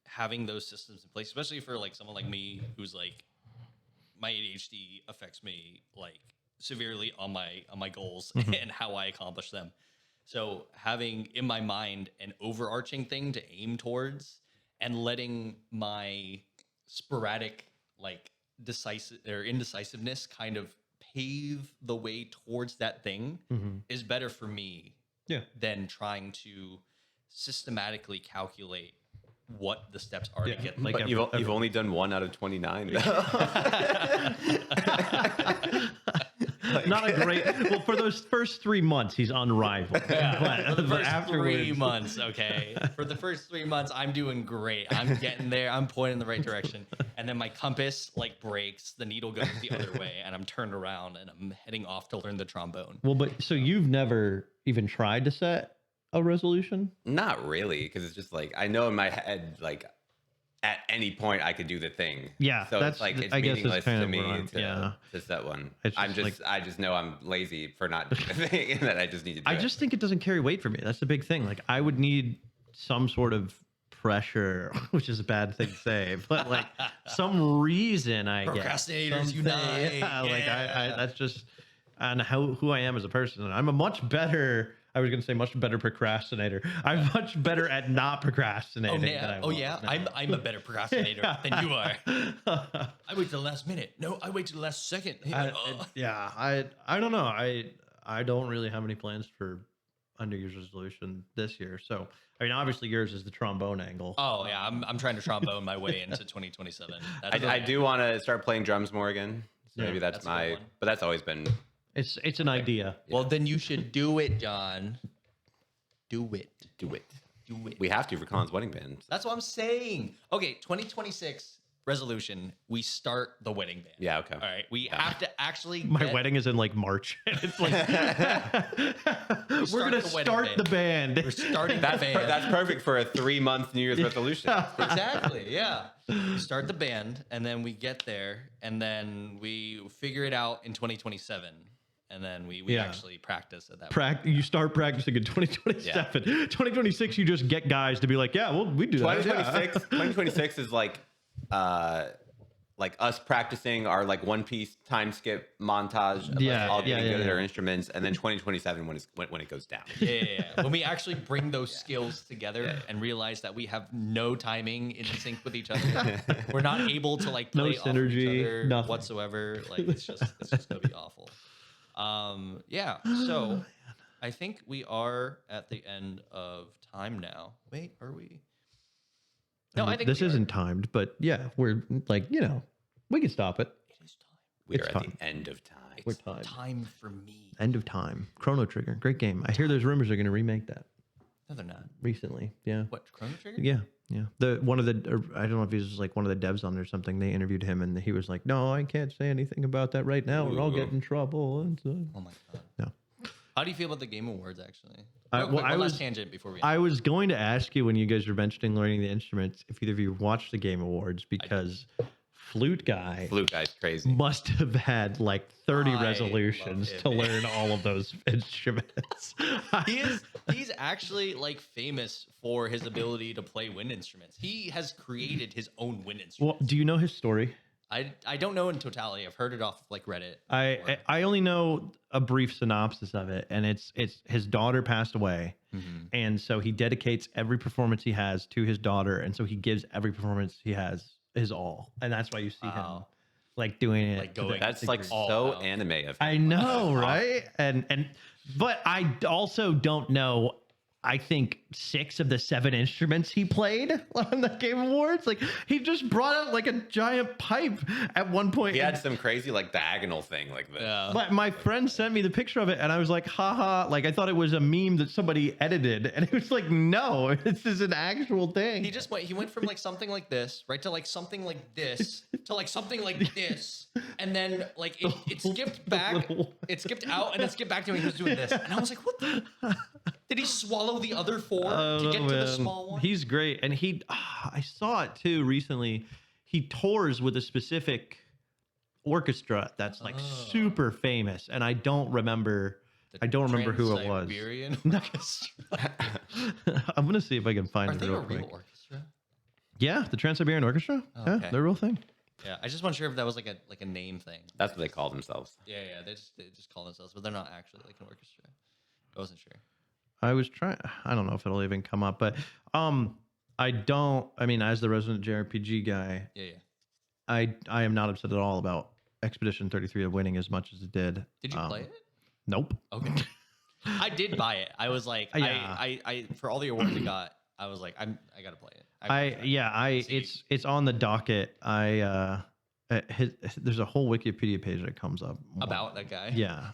Speaker 1: having those systems in place, especially for like someone like me who's like, my ADHD affects me like severely on my goals and how I accomplish them. So having in my mind an overarching thing to aim towards and letting my sporadic like indecisiveness kind of pave the way towards that thing is better for me
Speaker 2: Yeah.
Speaker 1: than trying to systematically calculate what the steps are to get there.
Speaker 2: like
Speaker 3: But you've only done 1 out of 29.
Speaker 2: Not a great. Well, for those first 3 months, he's unrivaled.
Speaker 1: For the
Speaker 2: But
Speaker 1: first
Speaker 2: afterwards,
Speaker 1: 3 months, okay. For the first 3 months, I'm doing great. I'm getting there. I'm pointing in the right direction. And then my compass like breaks. The needle goes the other way, and I'm turned around and I'm heading off to learn the trombone.
Speaker 2: Well, but so you've never even tried to set a resolution?
Speaker 3: Not really, because it's just like I know in my head, like at any point I could do the thing.
Speaker 2: Yeah,
Speaker 3: so
Speaker 2: that's-
Speaker 3: it's like it's
Speaker 2: I guess that's
Speaker 3: meaningless
Speaker 2: kind
Speaker 3: to
Speaker 2: of
Speaker 3: me
Speaker 2: where I'm- yeah.
Speaker 3: to set one.
Speaker 2: It's
Speaker 3: I'm
Speaker 2: just
Speaker 3: just I just know I'm lazy for not doing the thing, and that I just need to do
Speaker 2: I
Speaker 3: it.
Speaker 2: just think it doesn't carry weight for me. That's the big thing. Like I would need some sort of pressure, which is a bad thing to say, but like some reason I guess.
Speaker 1: Procrastinators
Speaker 2: Something-
Speaker 1: unite.
Speaker 2: Yeah, like I
Speaker 1: Yeah.
Speaker 2: that's just and who I am as a person. And I'm a much better. I was going to say much better procrastinator. I'm much better at not procrastinating. than I was.
Speaker 1: Yeah.
Speaker 2: No.
Speaker 1: I'm a better procrastinator than you are. I wait till the last minute. No, I wait till the last second.
Speaker 2: I don't know. I don't really have any plans for a New Year's resolution this year. So I mean, obviously yours is the trombone angle.
Speaker 1: Oh yeah, I'm trying to trombone my way into 2027.
Speaker 3: I do want to start playing drums more again. So
Speaker 2: Yeah,
Speaker 3: maybe that's
Speaker 1: that's a good
Speaker 3: my.
Speaker 1: one.
Speaker 3: But that's always been.
Speaker 2: It's an idea.
Speaker 1: Well, then you should do it, John. Do it.
Speaker 3: Do it.
Speaker 1: Do it.
Speaker 3: We have to for Colin's wedding band.
Speaker 1: That's what I'm saying. Okay, 2026 resolution. We start the wedding band.
Speaker 3: Yeah. Okay.
Speaker 1: All right. We have to actually.
Speaker 2: My
Speaker 1: get-
Speaker 2: wedding is in like March. It's like we're
Speaker 1: start
Speaker 2: gonna
Speaker 1: the wedding
Speaker 2: start the band.
Speaker 1: We're starting
Speaker 3: That's
Speaker 1: the band.
Speaker 3: that's perfect for a 3-month New Year's resolution.
Speaker 1: Exactly. Yeah. We start the band, and then we get there, and then we figure it out in 2027, and then we
Speaker 2: Yeah.
Speaker 1: actually practice at that point.
Speaker 2: You start practicing in 2027. 2026, you just get guys to be like, yeah, well, we do that.
Speaker 3: 2026 is like us practicing our like One Piece time skip montage of
Speaker 2: Yeah,
Speaker 3: us all getting
Speaker 2: yeah,
Speaker 3: good at
Speaker 2: yeah.
Speaker 3: our instruments, and then 2027 when it goes down.
Speaker 1: Yeah. When we actually bring those skills together and realize that we have no timing in sync with each other, we're not able to like
Speaker 2: No
Speaker 1: play off of
Speaker 2: synergy,
Speaker 1: each other
Speaker 2: nothing.
Speaker 1: whatsoever. Like it's just gonna be awful. Yeah. So I think we are at the end of time now. Wait, are we? No, I think
Speaker 2: this
Speaker 1: we are.
Speaker 2: isn't timed, but yeah, we're like, we can stop it.
Speaker 1: It is time.
Speaker 3: We
Speaker 2: It's
Speaker 3: are at
Speaker 2: time.
Speaker 3: the end of time.
Speaker 2: We're
Speaker 1: It's
Speaker 2: timed.
Speaker 1: time for me.
Speaker 2: End of time. Chrono Trigger, great game. I hear there's rumors they're going to remake that
Speaker 1: No, they're not.
Speaker 2: recently. Yeah,
Speaker 1: What, Chrono Trigger?
Speaker 2: yeah. One of the I don't know if he was like one of the devs on it or something. They interviewed him and he was like, "No, I can't say anything about that right now, or I'll get in trouble." And so,
Speaker 1: Oh my god.
Speaker 2: no.
Speaker 1: How do you feel about the Game Awards, actually?
Speaker 2: I-
Speaker 1: Real
Speaker 2: well,
Speaker 1: quick,
Speaker 2: I
Speaker 1: one
Speaker 2: was-
Speaker 1: last tangent before we.
Speaker 2: I was going to ask you when you guys were mentioning learning the instruments if either of you watched the Game Awards because Flute Guy
Speaker 3: Flute guy's crazy.
Speaker 2: must have had like 30
Speaker 1: I
Speaker 2: resolutions
Speaker 1: love
Speaker 2: to
Speaker 1: him.
Speaker 2: learn all of those instruments.
Speaker 1: He's actually like famous for his ability to play wind instruments. He has created his own wind
Speaker 2: Well,
Speaker 1: instruments.
Speaker 2: do you know his story?
Speaker 1: I don't know in totality. I've heard it off like Reddit.
Speaker 2: I only know a brief synopsis of it, and it's his daughter passed away, and so he dedicates every performance he has to his daughter, and so he gives every performance he has his all, and that's why you see him
Speaker 1: Wow.
Speaker 2: like doing it.
Speaker 1: Like
Speaker 2: to
Speaker 1: going-
Speaker 2: the
Speaker 3: That's like
Speaker 2: degree.
Speaker 1: all
Speaker 3: so
Speaker 1: out.
Speaker 3: anime of him.
Speaker 2: I know, right? And but I also don't know. I think 6 of the 7 instruments he played on the Game Awards. Like he just brought out like a giant pipe at one point.
Speaker 3: He had some crazy like diagonal thing like this.
Speaker 1: Yeah.
Speaker 2: But my friend sent me the picture of it, and I was like, haha. Like, I thought it was a meme that somebody edited. And it was like, no, this is an actual thing.
Speaker 1: He went from like something like this, right, to like something like this, to like something like this, and then like it skipped back, it skipped out, and then skipped back to him. He was doing this, and I was like, what the? Did he swallow the other 4 to get to the small one?
Speaker 2: He's great. And I saw it too recently. He tours with a specific orchestra that's like super famous. And I don't remember who it was.
Speaker 1: Trans-Siberian Orchestra.
Speaker 2: I'm going to see if I can find
Speaker 1: Are
Speaker 2: it
Speaker 1: they
Speaker 2: real
Speaker 1: a real
Speaker 2: quick.
Speaker 1: orchestra?
Speaker 2: Yeah, the Trans-Siberian Orchestra. Yeah,
Speaker 1: okay.
Speaker 2: they're a real thing.
Speaker 1: Yeah, I just wasn't sure if that was like a name thing.
Speaker 3: That's what they call themselves.
Speaker 1: Yeah, they just call themselves, but they're not actually like an orchestra. I wasn't sure.
Speaker 2: I was trying. I don't know if it'll even come up, but I mean, as the resident JRPG guy,
Speaker 1: Yeah.
Speaker 2: I am not upset at all about Expedition 33 winning as much as it did.
Speaker 1: Did you play it?
Speaker 2: Nope.
Speaker 1: Okay. I did buy it. I was like,
Speaker 2: Yeah.
Speaker 1: I for all the awards I got, I was like, I gotta play it. I gotta try it.
Speaker 2: It's on the docket. There's a whole Wikipedia page that comes up
Speaker 1: About that guy.
Speaker 2: Yeah,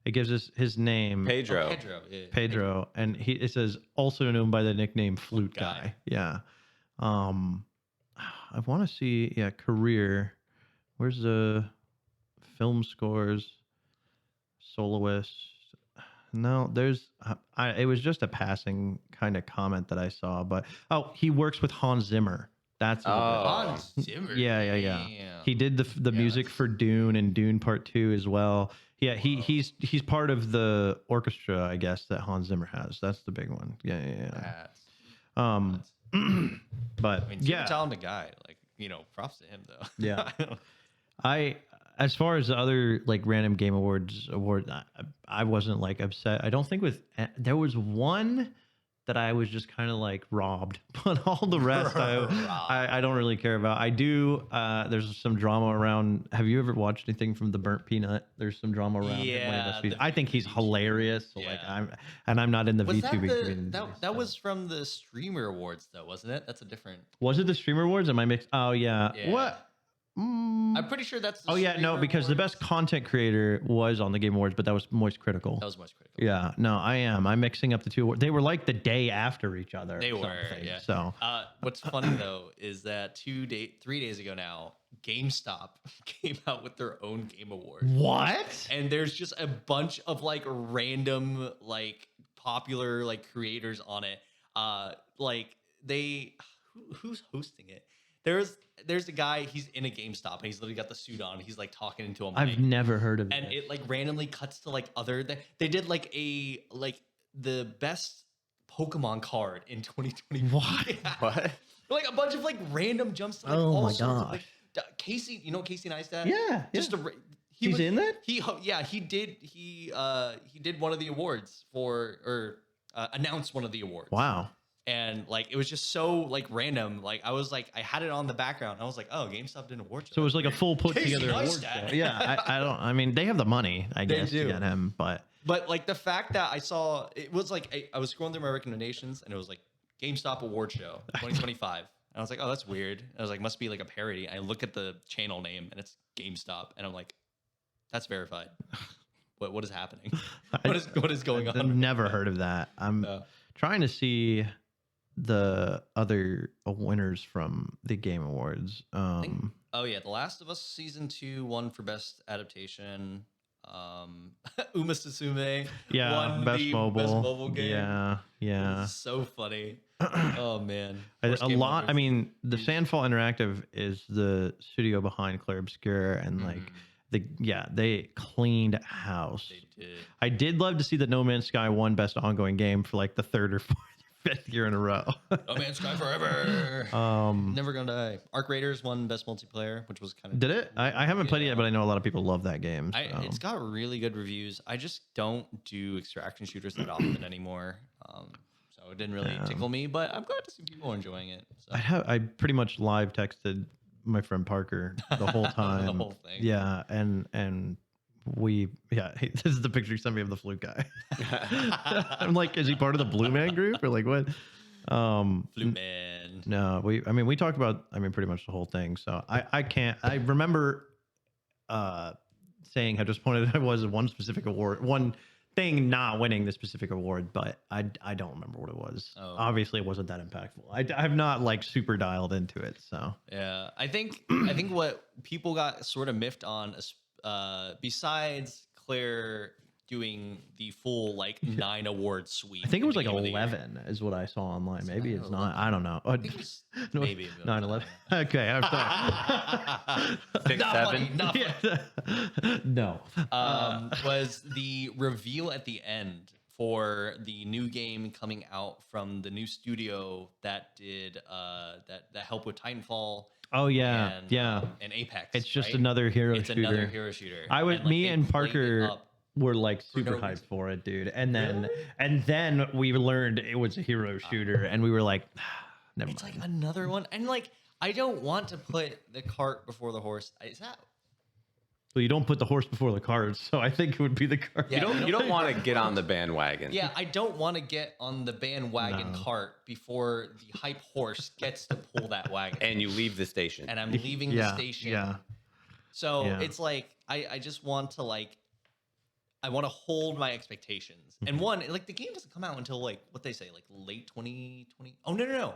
Speaker 2: it gives us his name,
Speaker 3: Pedro.
Speaker 1: Pedro. Yeah.
Speaker 2: Pedro, and it says also known by the nickname Flute
Speaker 1: Guy.
Speaker 2: Guy. Yeah. I want to see career. Where's the film scores? Soloist. No, there's. It was just a passing kind of comment that I saw, but he works with Hans Zimmer. That's what it is.
Speaker 1: Hans Zimmer.
Speaker 2: Yeah.
Speaker 1: Damn.
Speaker 2: He did the music for Dune and Dune Part 2 as well. Yeah, he's part of the orchestra, I guess, that Hans Zimmer has. That's the big one. Yeah.
Speaker 1: That's-
Speaker 2: But
Speaker 1: I mean, super talented guy. Like, props to him though.
Speaker 2: Yeah. As far as the other like random game award, I wasn't like upset. I don't think there was one that I was just kind of like robbed, but all the rest I don't really care about. I do. There's some drama around. Have you ever watched anything from the Burnt Peanut? There's some drama around.
Speaker 1: Yeah,
Speaker 2: I think he's hilarious. So like I'm not in the VTubing community.
Speaker 1: That was from the Streamer Awards though, wasn't it? That's a different.
Speaker 2: Was it the Streamer Awards? Am I mixed? Oh yeah. What?
Speaker 1: I'm pretty sure that's.
Speaker 2: Oh yeah, no, because the best content creator was on the Game Awards, but that was Moist Critical.
Speaker 1: That was Moist Critical.
Speaker 2: Yeah, no, I'm mixing up the two. They were like the day after each other.
Speaker 1: They were. Yeah.
Speaker 2: So
Speaker 1: what's funny though is that 3 days ago now, GameStop came out with their own Game Award.
Speaker 2: What?
Speaker 1: And there's just a bunch of like random like popular like creators on it. Who's hosting it? There's a guy, he's in a GameStop and he's literally got the suit on. He's like talking into a mic.
Speaker 2: I've never heard of it.
Speaker 1: And it like randomly cuts to like they did like the best Pokemon card in 2020.
Speaker 2: What?
Speaker 3: What?
Speaker 1: Like a bunch of like random jumps to like
Speaker 2: Oh
Speaker 1: all
Speaker 2: my
Speaker 1: sorts of,
Speaker 2: gosh.
Speaker 1: like, Casey, Casey Neistat?
Speaker 2: Yeah,
Speaker 1: Just
Speaker 2: He's in that?
Speaker 1: He did one of the awards announced one of the awards.
Speaker 2: Wow.
Speaker 1: And like it was just so like random. Like I was like I had it on the background. I was like, oh, GameStop did an award show.
Speaker 2: So it was like a full put
Speaker 1: Casey
Speaker 2: together award
Speaker 1: Neistat.
Speaker 2: show. Yeah, I mean, they have the money, I guess,
Speaker 1: do.
Speaker 2: to get him, but
Speaker 1: like the fact that I saw it was like I was scrolling through my recommendations and it was like GameStop award show 2025. And I was like, oh, that's weird. I was like, must be like a parody. I look at the channel name and it's GameStop, and I'm like, that's verified. What is happening? What is going on?
Speaker 2: I've never heard of that. I'm trying to see the other winners from the Game Awards.
Speaker 1: The Last of Us Season 2 won for Best Adaptation. Uma Susume won
Speaker 2: best
Speaker 1: the
Speaker 2: mobile.
Speaker 1: Best Mobile Game.
Speaker 2: Yeah.
Speaker 1: It's so funny. Oh man.
Speaker 2: A lot. I mean, the Sandfall Interactive is the studio behind Clair Obscur, and like they cleaned house.
Speaker 1: They did.
Speaker 2: I did love to see that No Man's Sky won Best Ongoing Game for like the third or fourth. 5th year in a row.
Speaker 1: No Man's Sky forever. Never Gonna Die. Arc Raiders won Best Multiplayer, which was kind of.
Speaker 2: Did it? I haven't played it yet, but I know a lot of people love that game. So.
Speaker 1: It's got really good reviews. I just don't do extraction shooters that often anymore. So it didn't really tickle me, but I'm glad to see people enjoing it. So.
Speaker 2: I pretty much live texted my friend Parker the whole time.
Speaker 1: The whole thing.
Speaker 2: Yeah, and this is the picture you sent me of the Flute Guy. I'm like, is he part of the Blue Man group or like what?
Speaker 1: Flute Man.
Speaker 2: No, we talked about pretty much the whole thing. So I remember saying how disappointed I was in one specific award, one thing not winning the specific award, but I don't remember what it was.
Speaker 1: Oh.
Speaker 2: Obviously it wasn't that impactful. I'm not like super dialed into it. So
Speaker 1: Yeah, I think what people got sort of miffed on, besides Claire doing the full like 9 award sweep.
Speaker 2: I think it was like
Speaker 1: beginning of the year.
Speaker 2: 11 is what I saw online. Maybe it's not. I don't know.
Speaker 1: I think it was maybe
Speaker 2: 9/11. Okay, I'm sorry.
Speaker 3: 6, 7.
Speaker 1: Not funny.
Speaker 2: No.
Speaker 1: Was the reveal at the end for the new game coming out from the new studio that did that helped with Titanfall.
Speaker 2: Oh yeah,
Speaker 1: and, and Apex.
Speaker 2: It's just
Speaker 1: right?
Speaker 2: another hero
Speaker 1: It's
Speaker 2: shooter.
Speaker 1: another hero shooter.
Speaker 2: Me
Speaker 1: they
Speaker 2: and
Speaker 1: played it
Speaker 2: Parker
Speaker 1: up.
Speaker 2: were like super
Speaker 1: no
Speaker 2: hyped
Speaker 1: reason.
Speaker 2: for it, dude. And then we learned it was a hero shooter, and we were like, never
Speaker 1: It's
Speaker 2: mind.
Speaker 1: like another one, and like I don't want to put the cart before the horse.
Speaker 2: So you don't put the horse before the cart. So I think it would be the cart.
Speaker 1: Yeah.
Speaker 3: You don't want to get on the bandwagon.
Speaker 1: Yeah, I don't want to get on the bandwagon cart before the hype horse gets to pull that wagon.
Speaker 3: And you leave the station.
Speaker 1: And I'm leaving the station.
Speaker 2: Yeah.
Speaker 1: So it's like I just want to I want to hold my expectations. And one, like the game doesn't come out until like what they say, like late 2020. Oh no.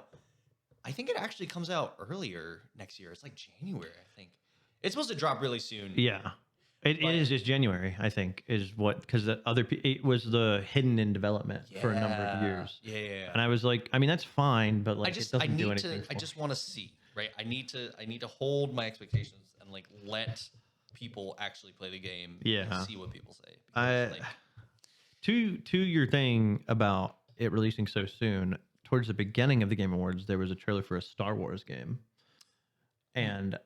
Speaker 1: I think it actually comes out earlier next year. It's like January, I think. It's supposed to drop really soon.
Speaker 2: Yeah. It is just January, I think, is what, because the other, it was the hidden in development for a number of years.
Speaker 1: Yeah.
Speaker 2: And I was like, I mean, that's fine, but like, it doesn't do
Speaker 1: need
Speaker 2: anything.
Speaker 1: to. I just want to see, right? I need to hold my expectations and like let people actually play the game.
Speaker 2: Yeah.
Speaker 1: And see what people say. Because,
Speaker 2: To your thing about it releasing so soon, towards the beginning of the Game Awards, there was a trailer for a Star Wars game, and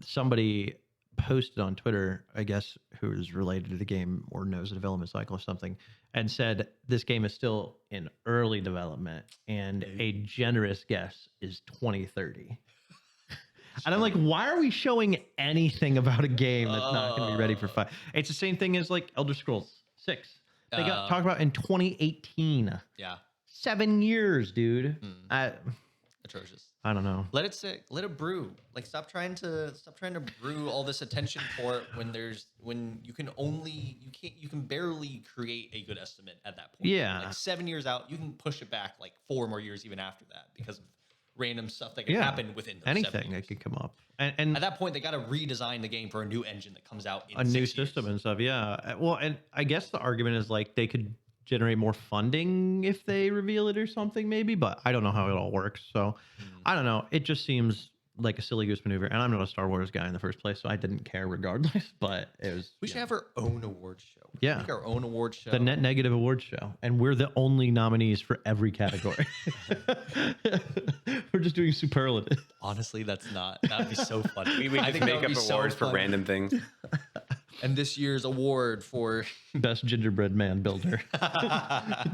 Speaker 2: somebody posted on Twitter, I guess, who is related to the game or knows the development cycle or something, and said this game is still in early development, and a generous guess is 2030. And I'm like, why are we showing anything about a game that's not going to be ready for 5? It's the same thing as like Elder Scrolls 6. They got talked about in 2018.
Speaker 1: Yeah.
Speaker 2: 7 years, dude.
Speaker 1: Atrocious.
Speaker 2: I don't know.
Speaker 1: Let it sit. Let it brew. Like stop trying to brew all this attention for it when you can barely create a good estimate at that point.
Speaker 2: Yeah.
Speaker 1: Like 7 years out, you can push it back like 4 more years even after that because of random stuff that can happen within those
Speaker 2: anything
Speaker 1: 7 years.
Speaker 2: that could come up. And
Speaker 1: At that point, they got to redesign the game for a new engine that comes out in
Speaker 2: a new
Speaker 1: 6
Speaker 2: system
Speaker 1: years.
Speaker 2: and stuff. Yeah. Well, and I guess the argument is like they could generate more funding if they reveal it or something, maybe, but I don't know how it all works. So I don't know. It just seems like a silly goose maneuver. And I'm not a Star Wars guy in the first place, so I didn't care regardless. But it was.
Speaker 1: We should have our own award show.
Speaker 2: Yeah.
Speaker 1: Make our own award show.
Speaker 2: The Net Negative Award Show, and we're the only nominees for every category. We're just doing superlative.
Speaker 1: Honestly, that'd be so funny.
Speaker 3: We
Speaker 1: I
Speaker 3: just
Speaker 1: think that
Speaker 3: make
Speaker 1: would
Speaker 3: up
Speaker 1: be so
Speaker 3: awards for
Speaker 1: funny.
Speaker 3: random things.
Speaker 1: And this year's award for
Speaker 2: Best gingerbread man builder,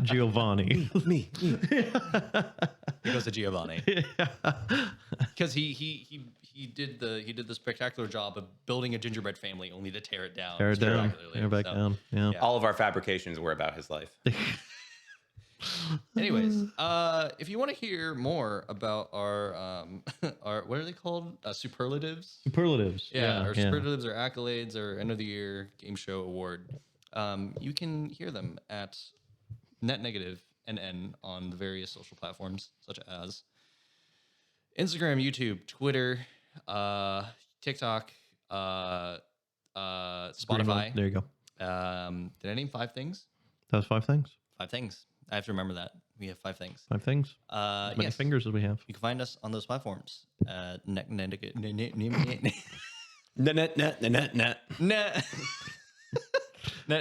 Speaker 2: Giovanni.
Speaker 3: Me.
Speaker 1: it goes to Giovanni because he did the spectacular job of building a gingerbread family, only to tear it down.
Speaker 2: Tear it down.
Speaker 1: spectacularly.
Speaker 2: Tear it back
Speaker 1: So,
Speaker 2: down. Yeah.
Speaker 3: All of our fabrications were about his life.
Speaker 1: Anyways, if you want to hear more about our what are they called? Superlatives.
Speaker 2: Superlatives.
Speaker 1: Yeah, our superlatives or accolades or end of the year game show award. You can hear them at Net Negative NN on the various social platforms such as Instagram, YouTube, Twitter, TikTok, Spotify.
Speaker 2: There you go.
Speaker 1: Did I name 5 things?
Speaker 2: That was 5 things.
Speaker 1: 5 things. I have to remember that. We have 5 things.
Speaker 2: 5 things. As many
Speaker 1: Yes.
Speaker 2: fingers as we have.
Speaker 1: You can find us on those platforms. Net Negative. Net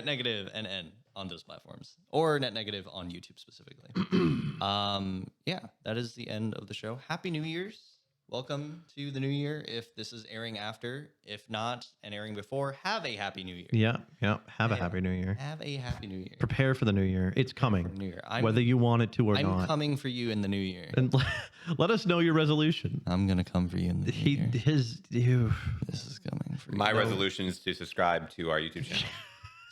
Speaker 1: Negative NN on those platforms, or Net Negative on YouTube specifically. Yeah, that is the end of the show. Happy New Year's. Welcome to the new year. If this is airing after, if not, and airing before, have a happy new year.
Speaker 2: Yeah. Have a happy new year.
Speaker 1: Have a happy new year.
Speaker 2: Prepare for the new year. It's coming.
Speaker 1: New year.
Speaker 2: Whether you want it to or
Speaker 1: I'm
Speaker 2: not.
Speaker 1: coming for you in the new year.
Speaker 2: And let us know your resolution.
Speaker 1: I'm gonna come for you in the new year. This is coming for you.
Speaker 3: My resolution is to subscribe to our YouTube channel.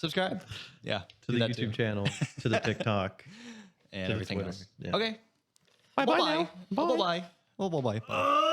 Speaker 1: Subscribe. Yeah.
Speaker 2: to
Speaker 1: do
Speaker 2: the
Speaker 1: that
Speaker 2: YouTube
Speaker 1: too.
Speaker 2: channel, to the TikTok,
Speaker 1: and
Speaker 2: to the
Speaker 1: everything
Speaker 2: Twitter.
Speaker 1: else.
Speaker 2: Yeah.
Speaker 1: Okay.
Speaker 2: Bye
Speaker 1: Bye
Speaker 2: bye.
Speaker 1: bye. Bye bye. Bye bye.